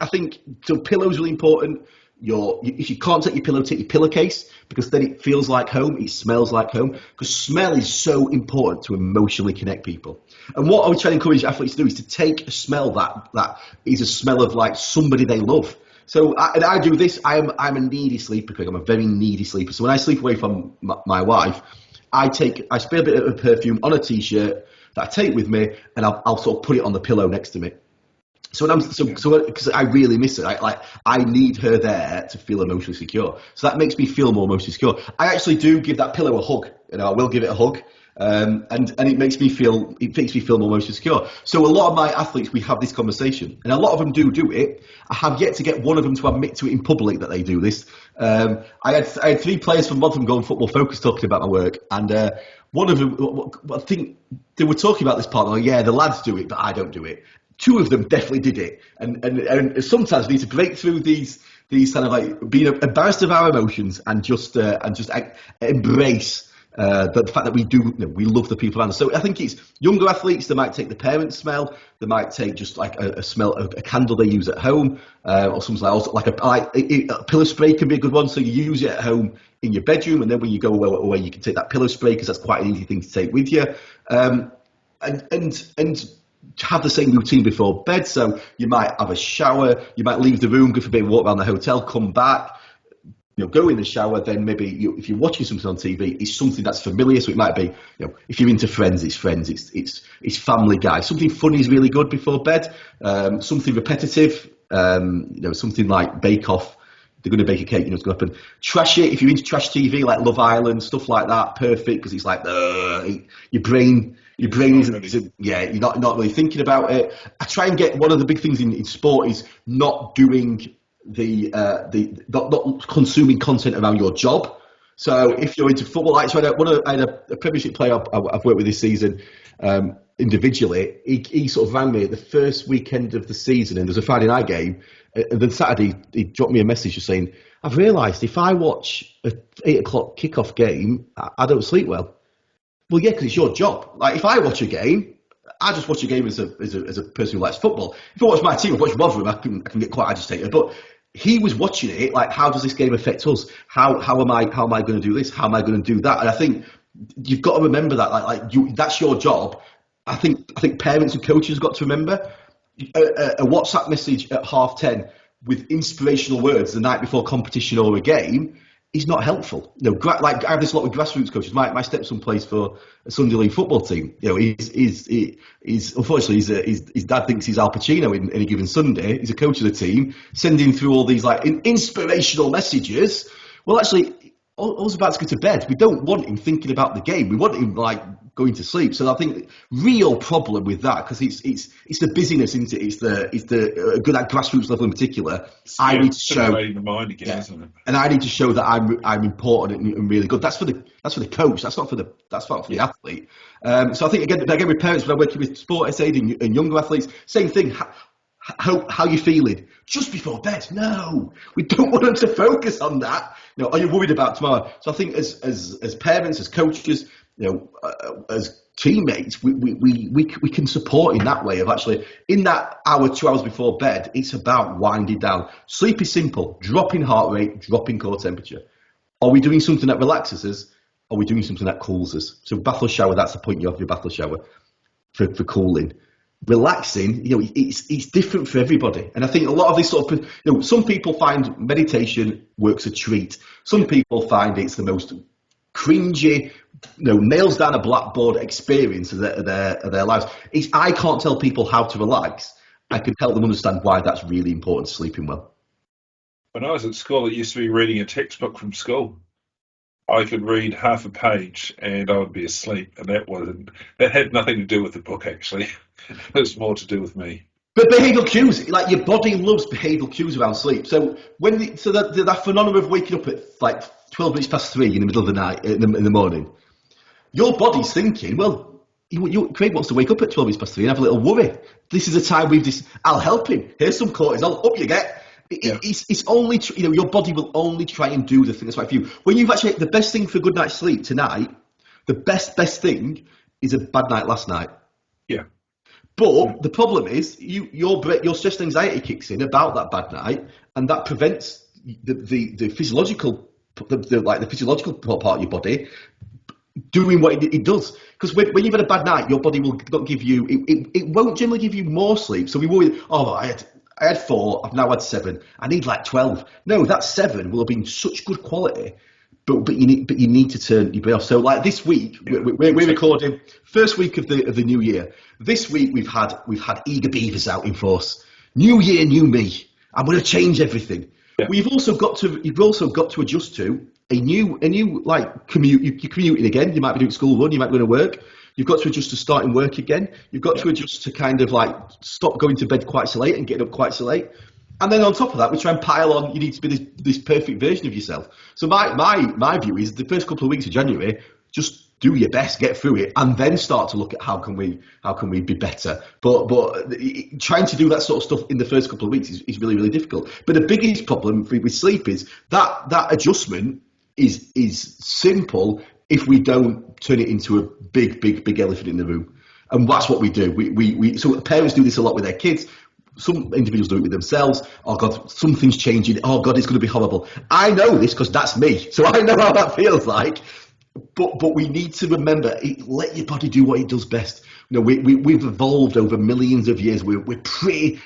[SPEAKER 2] so. Pillows really important. If you can't take your pillow, take your pillowcase, because then it feels like home. It smells like home. Because smell is so important to emotionally connect people. And what I would try to encourage athletes to do is to take a smell that is a smell of like somebody they love. So I do this. I'm a needy sleeper, Craig. I'm a very needy sleeper. So when I sleep away from my wife, I spray a bit of perfume on a t-shirt that I take with me, and I'll sort of put it on the pillow next to me. So because I really miss it, I need her there to feel emotionally secure. So that makes me feel more emotionally secure. I actually do give that pillow a hug. I will give it a hug. And it makes me feel more emotionally secure. So a lot of my athletes, we have this conversation, and a lot of them do it. I have yet to get one of them to admit to it in public that they do this. I had 3 players from Rotherham Go on Football Focus talking about my work, and one of them, I think they were talking about this part. Like, yeah, the lads do it, but I don't do it. 2 of them definitely did it, and sometimes we need to break through these kind of like being embarrassed of our emotions and just embrace the fact that we love the people around us. So I think it's younger athletes. They might take the parents' smell. They might take just like a smell of a candle they use at home, or something like a pillow spray can be a good one. So you use it at home in your bedroom, and then when you go away, you can take that pillow spray because that's quite an easy thing to take with you. And have the same routine before bed. So you might have a shower, you might leave the room, go for a bit of a walk around the hotel, come back, go in the shower. Then maybe if you're watching something on TV, it's something that's familiar. So it might be, if you're into Friends, it's Family Guy. Something funny is really good before bed. Something repetitive, something like Bake Off. They're going to bake a cake, it's going to happen. Trash it, if you're into trash TV, like Love Island, stuff like that, perfect, because it's like, your brain isn't, you're not really thinking about it. I try and get, one of the big things in sport is not doing not consuming content around your job. So if you're into football, I had a Premiership player I've worked with this season, individually. He sort of rang me at the first weekend of the season, and there's a Friday night game. And then Saturday, he dropped me a message just saying, "I've realised if I watch an 8 o'clock kickoff game, I don't sleep well." Well, yeah, because it's your job. Like, if I watch a game, I just watch a game as a person who likes football. If I watch my team, I watch Rotherham, I can get quite agitated. But he was watching it like, how does this game affect us? How am I going to do this? How am I going to do that? And I think you've got to remember that that's your job. I think parents and coaches have got to remember a WhatsApp message at 10:30 with inspirational words the night before competition or a game is not helpful. I have this a lot with grassroots coaches. My stepson plays for a Sunday League football team. He's unfortunately his dad thinks he's Al Pacino in any given Sunday. He's a coach of the team, sending through all these like inspirational messages. Well, actually, I was about to go to bed. We don't want him thinking about the game. We want him like going to sleep. So I think the real problem with that, because it's the busyness, isn't it? It's the good at grassroots level in particular. I need to show
[SPEAKER 1] the mind again, isn't it?
[SPEAKER 2] And I need to show that I'm important and really good. That's for the coach. That's not for the athlete. So I think again with parents, when I'm working with sport aid and younger athletes, same thing. How you feeling just before bed? No, we don't want them to focus on that. Are you worried about tomorrow? So I think as parents, as coaches, as teammates, we can support in that way of actually in that hour, 2 hours before bed. It's about winding down. Sleep is simple: dropping heart rate, dropping core temperature. Are we doing something that relaxes us? Are we doing something that cools us? So bath or shower, that's the point you have your bath or shower for cooling. Relaxing, it's different for everybody. And I think a lot of this sort of, some people find meditation works a treat. Some people find it's the most cringy, nails down a blackboard experience of their lives. I can't tell people how to relax. I can help them understand why that's really important to sleeping well.
[SPEAKER 1] When I was at school, it used to be reading a textbook from school. I could read half a page and I would be asleep, and that had nothing to do with the book actually. It was more to do with me.
[SPEAKER 2] But behavioural cues, like your body loves behavioural cues around sleep. So that phenomenon of waking up at like 12 minutes past 3 in the middle of the night, in the morning, your body's thinking, well, Craig wants to wake up at 12 minutes past 3 and have a little worry. This is a time I'll help him. Here's some cortisol, up you get.
[SPEAKER 1] Yeah,
[SPEAKER 2] It's only, your body will only try and do the thing that's right for you. When you've actually, the best thing for a good night's sleep tonight, the best thing is a bad night last night.
[SPEAKER 1] yeah,
[SPEAKER 2] But the problem is, your stress and anxiety kicks in about that bad night, and that prevents the physiological, the physiological part of your body doing what it does. Because when you've had a bad night, your body will not give you, it won't generally give you more sleep. So we worry, I had 4, I've now had 7, I need like 12. No, that 7 will have been such good quality, but you need to turn your brain off. So like this week, we're recording first week of the new year. This week we've had eager beavers out in force. New year, new me. I'm going to change everything.
[SPEAKER 1] yeah,
[SPEAKER 2] You've also got to adjust to a new like commute. You're commuting again. You might be doing school run. You might be going to work. You've got to adjust to starting work again. You've got to adjust to kind of like stop going to bed quite so late and getting up quite so late. And then on top of that, we try and pile on. You need to be this perfect version of yourself. So my view is the first couple of weeks of January, just do your best, get through it, and then start to look at how can we be better. But trying to do that sort of stuff in the first couple of weeks is really, really difficult. But the biggest problem with sleep is that adjustment is simple if we don't turn it into a big elephant in the room. And that's what we do. So parents do this a lot with their kids. Some individuals do it with themselves. Oh God, something's changing. Oh God, it's going to be horrible. I know this because that's me. So I know how that feels like. But we need to remember, let your body do what it does best. We've evolved over millions of years.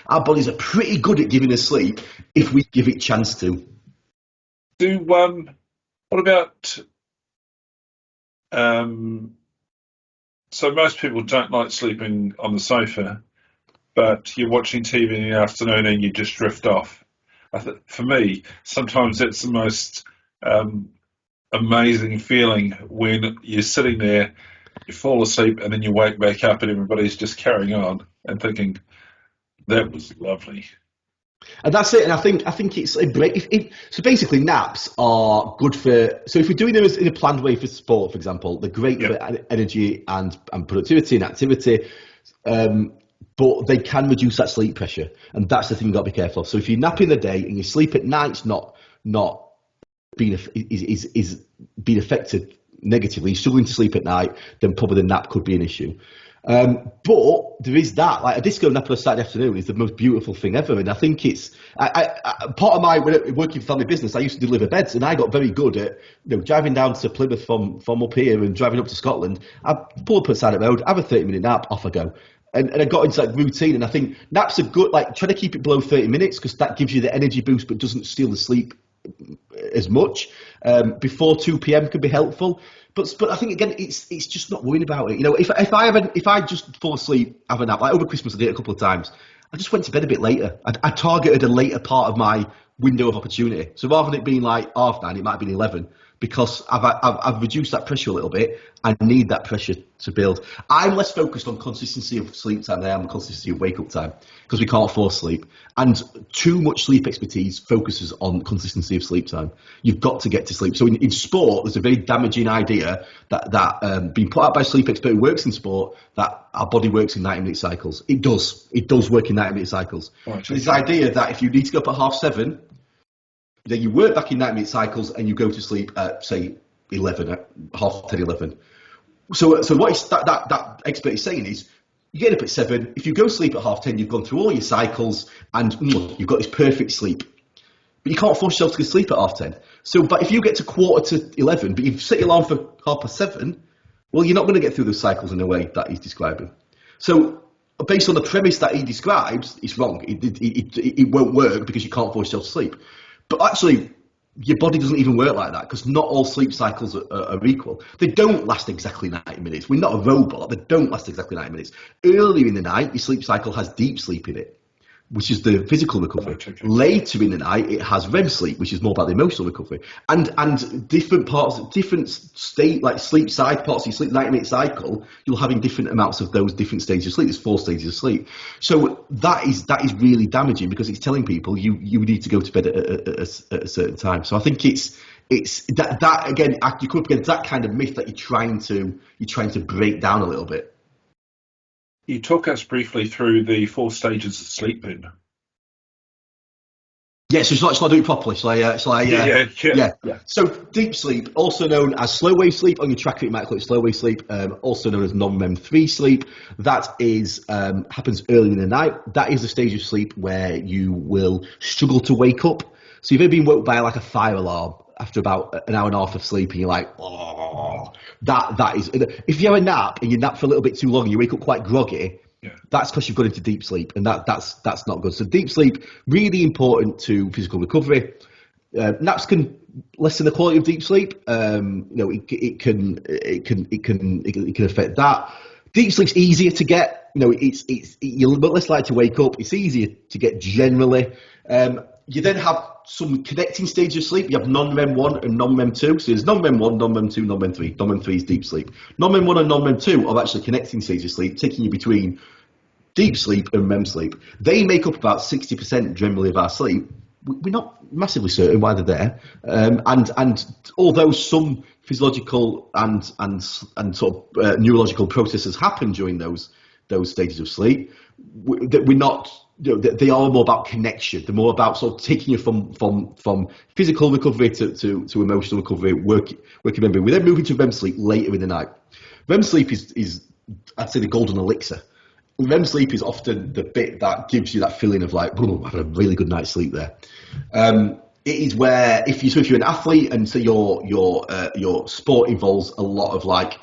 [SPEAKER 2] Our bodies are pretty good at giving us sleep if we give it a chance to.
[SPEAKER 1] What about so most people don't like sleeping on the sofa, but you're watching TV in the afternoon and you just drift off. For me, sometimes that's the most amazing feeling when you're sitting there, you fall asleep, and then you wake back up and everybody's just carrying on and thinking, that was lovely.
[SPEAKER 2] And that's it. And I think it's a break. So basically, naps are good for. So if we're doing them in a planned way for sport, for example, they're great for energy and productivity and activity. But they can reduce that sleep pressure, and that's the thing you've got to be careful of. So if you nap in the day and you sleep at night's not being affected negatively, you're struggling to sleep at night, then probably the nap could be an issue. But there is that, like a disco nap on a Saturday afternoon is the most beautiful thing ever. And I think it's part of my working family business. I used to deliver beds, and I got very good at driving down to Plymouth from up here and driving up to Scotland. I pull up at the side of the road, have a 30-minute nap, off I go. And I got into that routine, and I think naps are good. Like try to keep it below 30 minutes because that gives you the energy boost, but doesn't steal the sleep as much. Before 2 p.m. can be helpful. But I think again, it's just not worrying about it. If I just fall asleep, have a nap, like over Christmas I did it a couple of times. I just went to bed a bit later. I targeted a later part of my window of opportunity. So rather than it being like 9:30, it might have been 11. Because I've reduced that pressure a little bit. I need that pressure to build. I'm less focused on consistency of sleep time than I am on consistency of wake up time because we can't force sleep. And too much sleep expertise focuses on consistency of sleep time. You've got to get to sleep. So in sport, there's a very damaging idea that being put out by a sleep expert who works in sport that our body works in 90-minute cycles. It does. It does work in 90-minute cycles. Right. So this idea that if you need to go up at 7:30, then you work back in 90-minute cycles and you go to sleep at, say, 11, at 10:30, 11. So what that expert is saying is, you get up at 7, if you go to sleep at 10:30, you've gone through all your cycles and you've got this perfect sleep. But you can't force yourself to go to sleep at 10:30. So, but if you get to 11:15, but you've set your alarm for 7:30, well, you're not going to get through those cycles in the way that he's describing. So, based on the premise that he describes, it's wrong. It won't work because you can't force yourself to sleep. But actually, your body doesn't even work like that because not all sleep cycles are equal. They don't last exactly 90 minutes. We're not a robot. They don't last exactly 90 minutes. Earlier in the night, your sleep cycle has deep sleep in it. which is the physical recovery.
[SPEAKER 1] Right, okay.
[SPEAKER 2] Later in the night, it has REM sleep, which is more about the emotional recovery. And different parts, different state, like sleep parts of your sleep, 90-minute cycle, you'll have in different amounts of those different stages of sleep. There's 4 stages of sleep. So that is really damaging, because it's telling people you need to go to bed at a certain time. So I think it's that again, you come up against that kind of myth that you're trying to break down a little bit.
[SPEAKER 1] You talk us briefly through the 4 stages of sleep then.
[SPEAKER 2] Yeah, so shall I do it properly? Yeah. So deep sleep, also known as slow wave sleep. On your tracker, you might call it slow wave sleep. Also known as non-REM 3 sleep. That is happens early in the night. That is a stage of sleep where you will struggle to wake up. So you've ever been woke by like a fire alarm after about an hour and a half of sleep, and you're like, oh, that is. If you have a nap and you nap for a little bit too long, and you wake up quite groggy. Yeah. That's because you've gone into deep sleep, and that's not good. So deep sleep, really important to physical recovery. Naps can lessen the quality of deep sleep. It can affect that. Deep sleep's easier to get. You're less likely to wake up. It's easier to get generally. You then have some connecting stages of sleep. You have non-REM 1 and non-REM 2. So there's non-REM 1, non-REM 2, non-REM 3. Non-REM 3 is deep sleep. Non-REM 1 and non-REM 2 are actually connecting stages of sleep, taking you between deep sleep and REM sleep. They make up about 60% generally of our sleep. We're not massively certain why they're there. And although some physiological and sort of neurological processes happen during those stages of sleep, we're not. They are more about connection. They're more about sort of taking you from physical recovery to emotional recovery, working memory. We then move into REM sleep later in the night. REM sleep is I'd say the golden elixir. REM sleep is often the bit that gives you that feeling of like, boom, I've had a really good night's sleep there. It is where if you're an athlete and so your sport involves a lot of like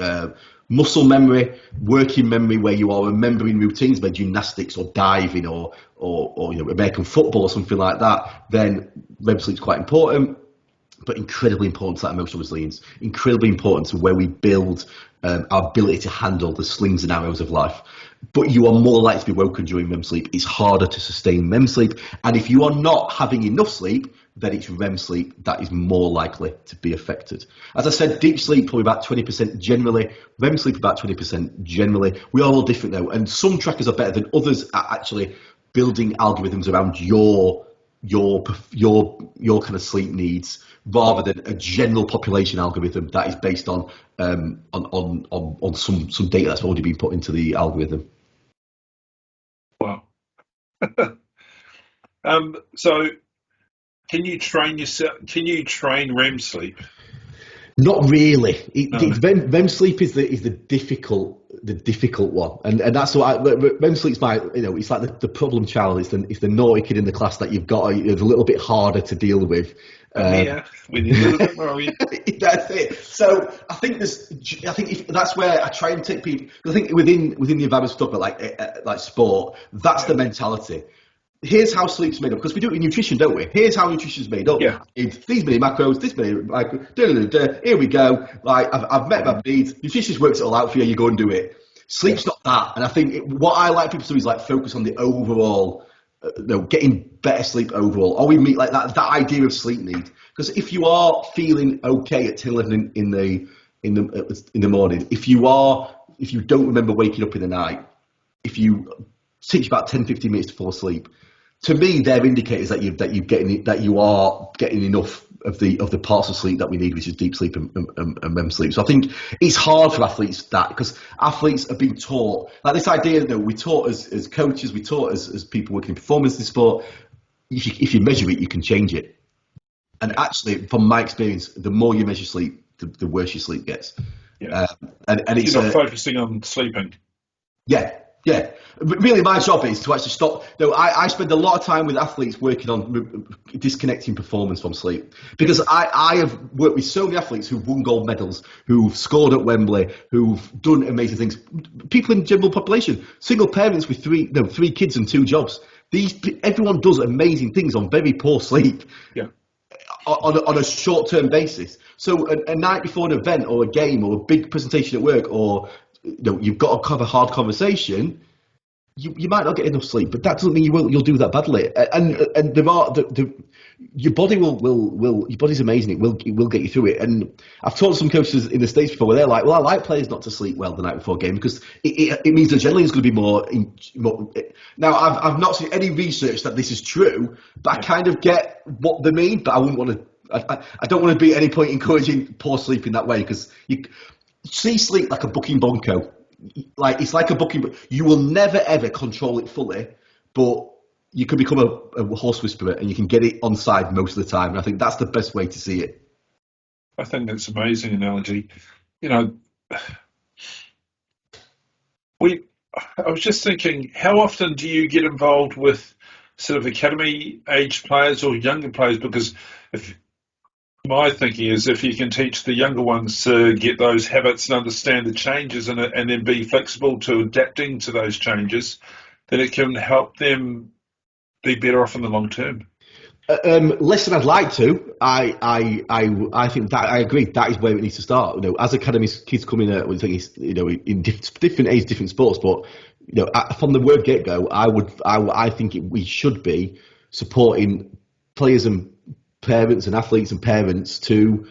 [SPEAKER 2] muscle memory, working memory, where you are remembering routines, like gymnastics or diving or American football or something like that, then REM sleep is quite important, but incredibly important to that emotional resilience, incredibly important to where we build our ability to handle the slings and arrows of life. But you are more likely to be woken during REM sleep. It's harder to sustain REM sleep. And if you are not having enough sleep, then it's REM sleep that is more likely to be affected. As I said, deep sleep probably about 20% generally, REM sleep about 20% generally. We are all different though, and some trackers are better than others at actually building algorithms around your kind of sleep needs, rather than a general population algorithm that is based on some data that's already been put into the algorithm.
[SPEAKER 1] Wow. So can you train yourself? Can you train REM sleep?
[SPEAKER 2] Not really. REM sleep is the difficult one, and that's what REM sleep's it's like the problem child. It's the naughty kid in the class that you've got. It's a little bit harder to deal with.
[SPEAKER 1] We need a little bit more.
[SPEAKER 2] That's it. So I think that's where I try and take people. I think within the environment stuff, like sport, that's the mentality. Here's how sleep's made up, because we do it in nutrition, don't we? Here's how nutrition's made up.
[SPEAKER 1] Yeah.
[SPEAKER 2] It's these many macros, this many macros, here we go. Like, I've met my needs. Nutrition works it all out for you, you go and do it. Sleep's not that. And I think what I like people to do is like focus on the overall, getting better sleep overall. Or we meet like that idea of sleep need. Because if you are feeling okay at 10, 11 in the morning, if you don't remember waking up in the night, if you takes you about 10, 15 minutes to fall asleep, to me, they're indicators that you are getting enough of the parts of sleep that we need, which is deep sleep and REM sleep. So I think it's hard for athletes because athletes have been taught like this idea that we taught as coaches, we taught as people working in performance in sport. If you measure it, you can change it. And actually, from my experience, the more you measure sleep, the worse your sleep gets.
[SPEAKER 1] Yeah. And it's not focusing on sleeping.
[SPEAKER 2] Yeah. Yeah, really, my job is to actually stop. I spend a lot of time with athletes working on disconnecting performance from sleep, because I have worked with so many athletes who've won gold medals, who've scored at Wembley, who've done amazing things. People in the general population, single parents with three kids and 2 jobs. Everyone does amazing things on very poor sleep.
[SPEAKER 1] Yeah.
[SPEAKER 2] On a short-term basis. So a night before an event or a game or a big presentation at work, or you've got to have a hard conversation, you might not get enough sleep, but that doesn't mean you'll do that badly. And there are your body will your body's amazing. It will get you through it. And I've talked to some coaches in the States before where they're like, well, I like players not to sleep well the night before a game because it means the adrenaline is going to be more. Now I've not seen any research that this is true, but I kind of get what they mean. But I wouldn't want to. I don't want to be at any point encouraging poor sleep in that way because you see sleep like a booking bunko. Like it's like a booking. You will never ever control it fully, but you can become a horse whisperer and you can get it on side most of the time. And I think that's the best way to see it.
[SPEAKER 1] I think that's an amazing analogy. I was just thinking, how often do you get involved with sort of academy age players or younger players? Because my thinking is if you can teach the younger ones to get those habits and understand the changes and then be flexible to adapting to those changes, then it can help them be better off in the long term.
[SPEAKER 2] Less than I'd like to. I think that I agree. That is where it needs to start. As academies kids coming out, we think in different age, different sports. But from the word get go, I think we should be supporting players and parents and athletes and parents to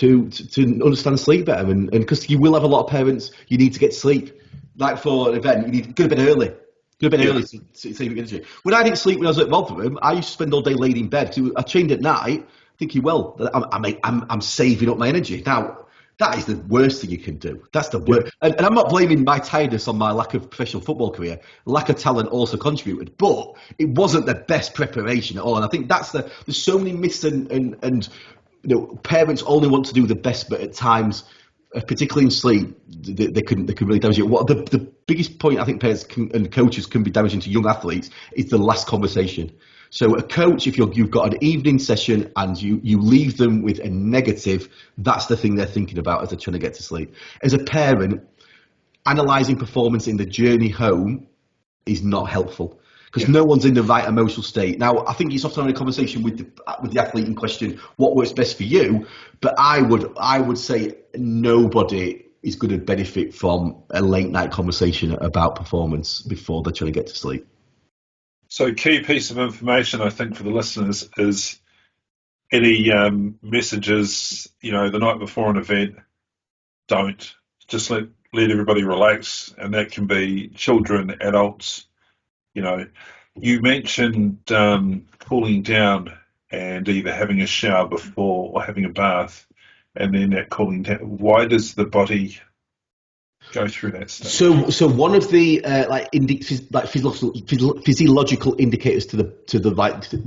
[SPEAKER 2] understand sleep better, and because you will have a lot of parents, you need to get sleep. Like for an event, you need to go to bed early. Go to bed early to save energy. When I didn't sleep when I was at Rotherham, I used to spend all day laid in bed because I trained at night, thinking, well, I'm saving up my energy. Now that is the worst thing you can do. That's the worst. And I'm not blaming my tiredness on my lack of professional football career. Lack of talent also contributed, but it wasn't the best preparation at all. And I think there's so many myths and parents only want to do the best, but at times, particularly in sleep, they can really damage it. What the biggest point I think parents and coaches can be damaging to young athletes is the last conversation. So a coach, if you've got an evening session and you leave them with a negative, that's the thing they're thinking about as they're trying to get to sleep. As a parent, analysing performance in the journey home is not helpful because no one's in the right emotional state. Now, I think it's often having a conversation with the athlete in question, what works best for you, but I would say nobody is going to benefit from a late night conversation about performance before they're trying to get to sleep.
[SPEAKER 1] So key piece of information, I think, for the listeners is any messages, the night before an event, don't. Just let everybody relax, and that can be children, adults. You mentioned cooling down and either having a shower before or having a bath, and then that cooling down. Why does the body go through that stage?
[SPEAKER 2] So one of the physiological indicators to the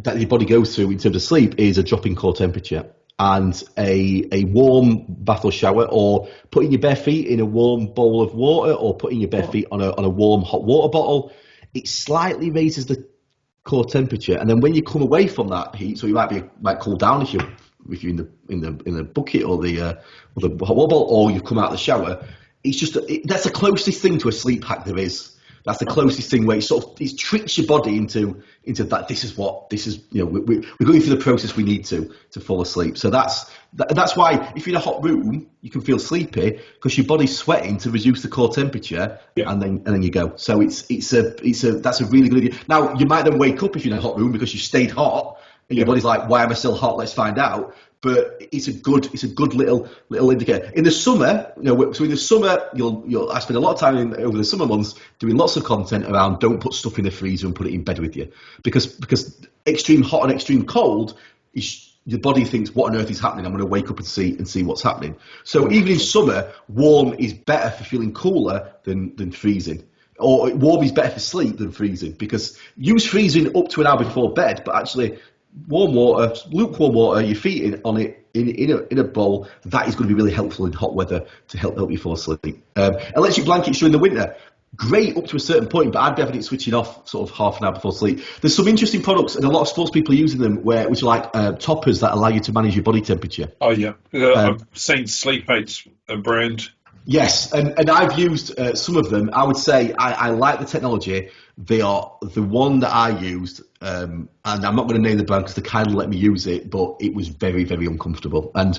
[SPEAKER 2] that your body goes through in terms of sleep is a drop in core temperature, and a warm bath or shower, or putting your bare feet in a warm bowl of water, or putting your bare feet on a warm hot water bottle. It slightly raises the core temperature, and then when you come away from that heat, so you might cool down if you're in the bucket or the hot water bottle, or you've come out of the shower. It's just that's the closest thing to a sleep hack there is. That's the closest thing where it tricks your body into that. This is we're going through the process we need to fall asleep. So that's why if you're in a hot room you can feel sleepy because your body's sweating to reduce the core temperature, and then you go. So that's a really good idea. Now you might then wake up if you're in a hot room because you stayed hot and your body's like, why am I still hot? Let's find out. But it's a good little indicator. In the summer, so in the summer, I spend a lot of time over the summer months doing lots of content around don't put stuff in the freezer and put it in bed with you, because extreme hot and extreme cold your body thinks, what on earth is happening? I'm going to wake up and see what's happening. So even in summer, warm is better for feeling cooler than freezing. Or warm is better for sleep than freezing, because use freezing up to an hour before bed, but actually warm water, lukewarm water, your feet on it in a bowl, that is going to be really helpful in hot weather to help you fall asleep. Electric blankets during the winter, great up to a certain point, but I'd be having it switching off sort of half an hour before sleep. There's some interesting products, and a lot of sports people are using them, which are like toppers that allow you to manage your body temperature.
[SPEAKER 1] Oh yeah, I've seen Sleep Mates, a brand.
[SPEAKER 2] Yes, and I've used some of them. I would say I like the technology. They are the one that I used, and I'm not going to name the brand because they kindly let me use it, but it was very, very uncomfortable. And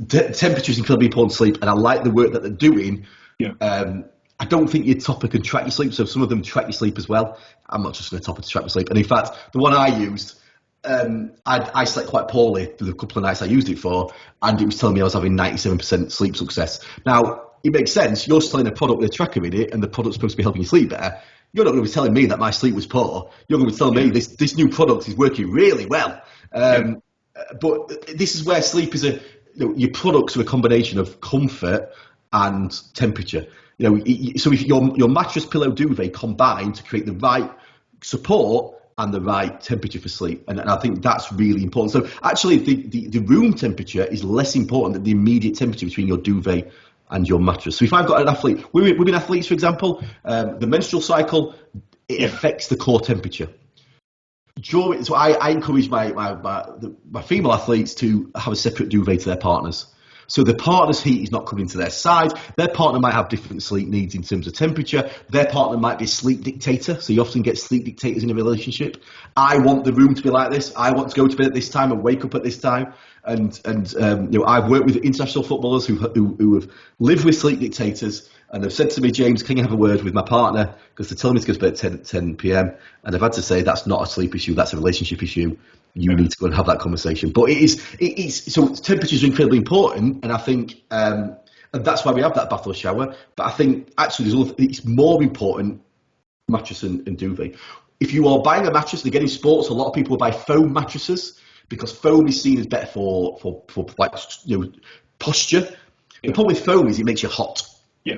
[SPEAKER 2] temperature is incredibly important to sleep, and I like the work that they're doing. Yeah. I don't think your topper can track your sleep, so some of them track your sleep as well. I'm not just going to topper to track my sleep. And in fact, the one I used, I slept quite poorly for the couple of nights I used it for, and it was telling me I was having 97% sleep success. Now, it makes sense. You're selling a product with a tracker in it, and the product's supposed to be helping you sleep better. You're not going to be telling me that my sleep was poor. You're going to be telling me this new product is working really well. But this is where sleep is your products are a combination of comfort and temperature. So if your mattress, pillow, duvet combine to create the right support and the right temperature for sleep, and I think that's really important. So actually, the room temperature is less important than the immediate temperature between your duvet and your mattress. So if I've got an athlete, women athletes, for example, the menstrual cycle, it affects the core temperature. So I encourage my female athletes to have a separate duvet to their partners. So the partner's heat is not coming into their side. Their partner might have different sleep needs in terms of temperature. Their partner might be a sleep dictator. So you often get sleep dictators in a relationship. I want the room to be like this. I want to go to bed at this time and wake up at this time. And I've worked with international footballers who have lived with sleep dictators, and they've said to me, James, can you have a word with my partner? Because they're telling me to go to bed at 10 p.m. And I've had to say that's not a sleep issue, that's a relationship issue. You need to go and have that conversation. But it is so temperatures are incredibly important, and I think and that's why we have that bath or shower. But I think actually it's more important mattress and duvet. If you are buying a mattress, and again in sports, a lot of people buy foam mattresses because foam is seen as better for like posture. The problem with foam is it makes you hot.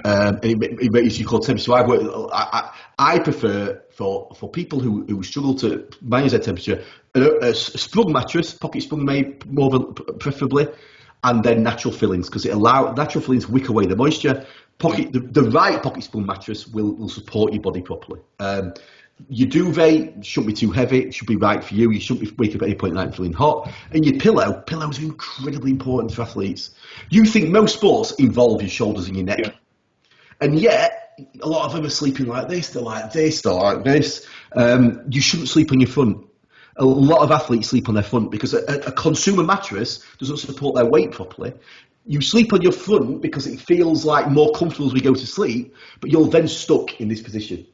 [SPEAKER 2] And it makes you cold temperature. So I prefer for people who struggle to manage their temperature, a sprung mattress, pocket sprung made preferably, and then natural fillings, because natural fillings wick away the moisture. The right pocket sprung mattress will support your body properly. Your duvet shouldn't be too heavy. It should be right for you. You shouldn't be waking up at any point at night feeling hot. And your pillows are incredibly important for athletes. You think most sports involve your shoulders and your neck. And yet, a lot of them are sleeping like this, they're like this, they're like this. You shouldn't sleep on your front. A lot of athletes sleep on their front because a consumer mattress doesn't support their weight properly. You sleep on your front because it feels like more comfortable as we go to sleep, but you're then stuck in this position.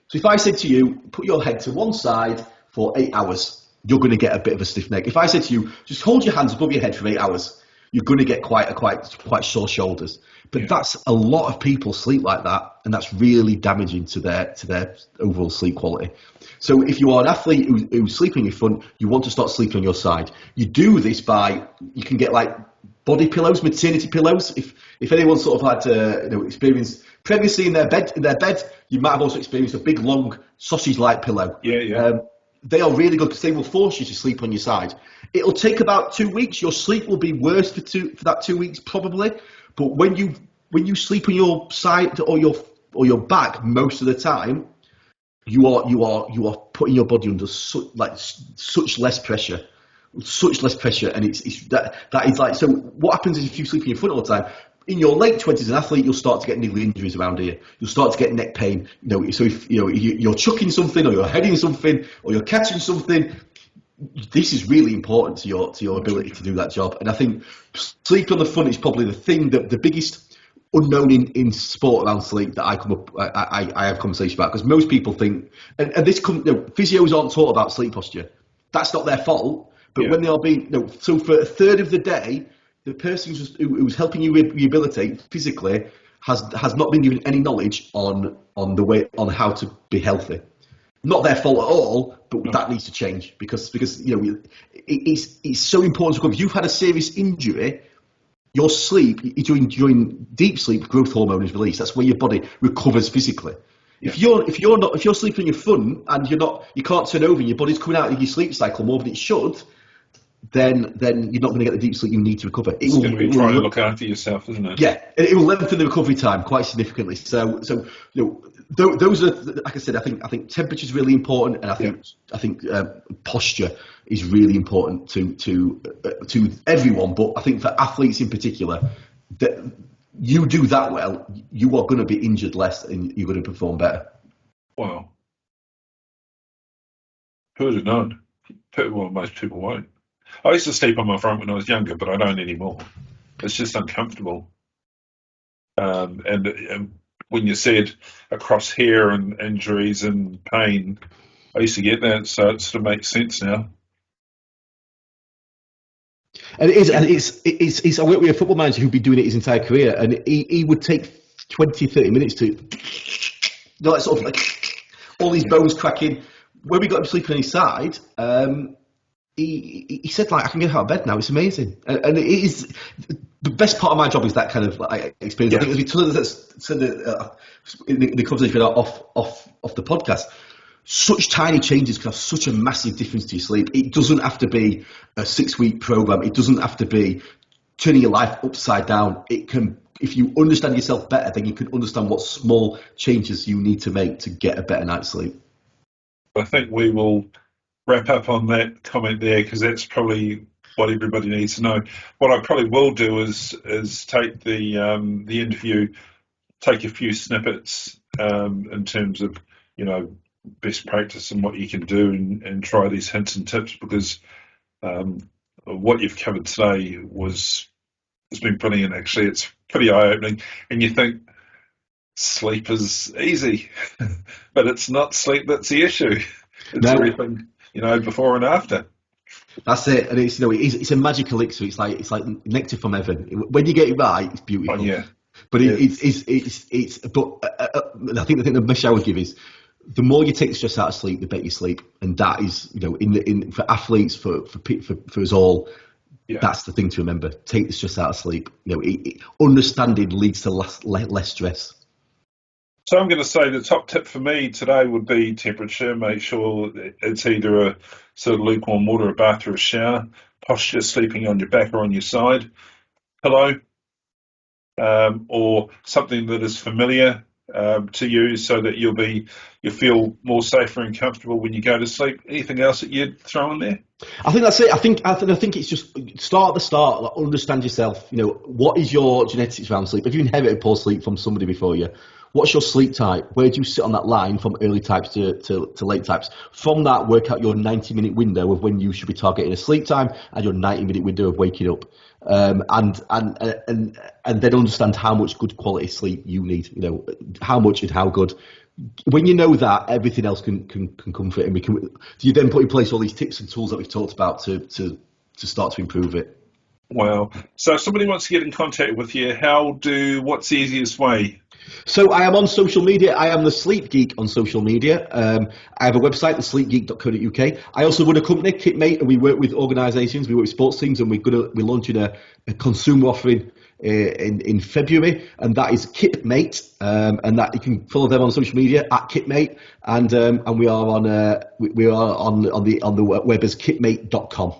[SPEAKER 2] So if I said to you, put your head to one side for 8 hours, you're going to get a bit of a stiff neck. If I said to you, just hold your hands above your head for 8 hours, you're going to get quite sore shoulders. But that's a lot of people sleep like that, and that's really damaging to their overall sleep quality. So if you are an athlete who's sleeping in your front, you want to start sleeping on your side. You do this you can get like body pillows, maternity pillows. If anyone's sort of had experienced pregnancy in their bed, you might have also experienced a big long sausage-like pillow. They are really good because they will force you to sleep on your side. It'll take about 2 weeks. Your sleep will be worse for that 2 weeks probably. But when you sleep on your side or your back most of the time, you are putting your body under such less pressure, and that is like, so. What happens is if you sleep in your front all the time, in your late 20s as an athlete, you'll start to get niggly injuries around here. You'll start to get neck pain. So if you're chucking something, or you're heading something, or you're catching something, this is really important to your ability to do that job. And I think sleep on the front is probably the thing that the biggest unknown in sport around sleep that I have conversation about, because most people think, and this physios aren't taught about sleep posture. That's not their fault. But when they are being, so for a third of the day, the person who's helping you rehabilitate physically has not been given any knowledge on how to be healthy. Not their fault at all, but that needs to change because it's so important to recover. If you've had a serious injury, your sleep during deep sleep, growth hormone is released. That's where your body recovers physically. If you're sleeping in your front and you can't turn over and your body's coming out of your sleep cycle more than it should, then you're not going to get the deep sleep you need to recover.
[SPEAKER 1] It's going to be trying to look after yourself, isn't it?
[SPEAKER 2] Yeah, it will lengthen the recovery time quite significantly. So those are, like I said, I think temperature is really important, and I think posture is really important to everyone. But I think for athletes in particular, that you do that well, you are going to be injured less, and you're going to perform better.
[SPEAKER 1] Wow, who would have known? Well, most people won't. I used to sleep on my front when I was younger, but I don't anymore. It's just uncomfortable. And when you said across hair and injuries and pain, I used to get that, so it sort of makes sense now.
[SPEAKER 2] And it's I work with a football manager who'd been doing it his entire career, and he would take 20, 30 minutes to, like sort of like all these bones cracking. When we got him sleeping on his side, he said, like, I can get out of bed now. It's amazing, and it is the best part of my job is that kind of like experience.
[SPEAKER 1] Yeah.
[SPEAKER 2] I think as we said in the conversation off the podcast, such tiny changes can have such a massive difference to your sleep. It doesn't have to be a 6-week program. It doesn't have to be turning your life upside down. It can, if you understand yourself better, then you can understand what small changes you need to make to get a better night's sleep.
[SPEAKER 1] I think we will wrap up on that comment there, because that's probably what everybody needs to know. What I probably will do is take the interview, take a few snippets in terms of, you know, best practice and what you can do, and try these hints and tips, because what you've covered today has been brilliant. Actually, it's pretty eye-opening, and you think sleep is easy, but it's not sleep that's the issue. It's everything, you know, before and after.
[SPEAKER 2] That's it, and it's, you know, it's a magic elixir. It's like nectar from heaven. When you get it right, it's beautiful.
[SPEAKER 1] Oh, yeah.
[SPEAKER 2] But it's but I think the thing that best I would give is, the more you take the stress out of sleep, the better you sleep, and that is, you know, in for athletes, for us all, that's the thing to remember. Take the stress out of sleep. You know, understanding leads to less stress.
[SPEAKER 1] So I'm going to say the top tip for me today would be temperature. Make sure it's either a sort of lukewarm water, a bath, or a shower. Posture, sleeping on your back or on your side. Pillow, or something that is familiar to you, so that you feel more safer and comfortable when you go to sleep. Anything else that you'd throw in there?
[SPEAKER 2] I think that's it. I think it's just start at the start. Like, understand yourself. You know, what is your genetics around sleep? Have you inherited poor sleep from somebody before you? What's your sleep type? Where do you sit on that line from early types to late types? From that, work out your 90-minute window of when you should be targeting a sleep time, and your 90-minute window of waking up. And then understand how much good quality sleep you need. You know, how much and how good. When you know that, everything else can come for it, and we can. Do you then put in place all these tips and tools that we've talked about to start to improve it?
[SPEAKER 1] Wow. So if somebody wants to get in contact with you, what's the easiest way?
[SPEAKER 2] So I am on social media. I am the Sleep Geek on social media. I have a website, thesleepgeek.co.uk. I also run a company, Kitmate, and we work with organisations. We work with sports teams, and we're launching a consumer offering in February, and that is Kitmate, and that you can follow them on social media at Kitmate, and we are on the web as kitmate.com.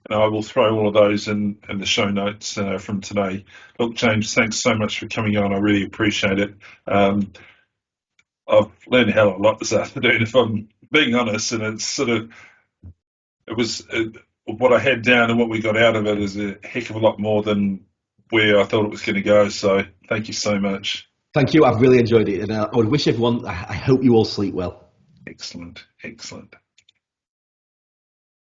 [SPEAKER 1] And I will throw all of those in the show notes from today. Look, James, thanks so much for coming on. I really appreciate it. I've learned a hell of a lot this afternoon, if I'm being honest, and what I had down and what we got out of it is a heck of a lot more than where I thought it was going to go. So thank you so much.
[SPEAKER 2] Thank you. I've really enjoyed it, and I would wish everyone. I hope you all sleep well.
[SPEAKER 1] Excellent.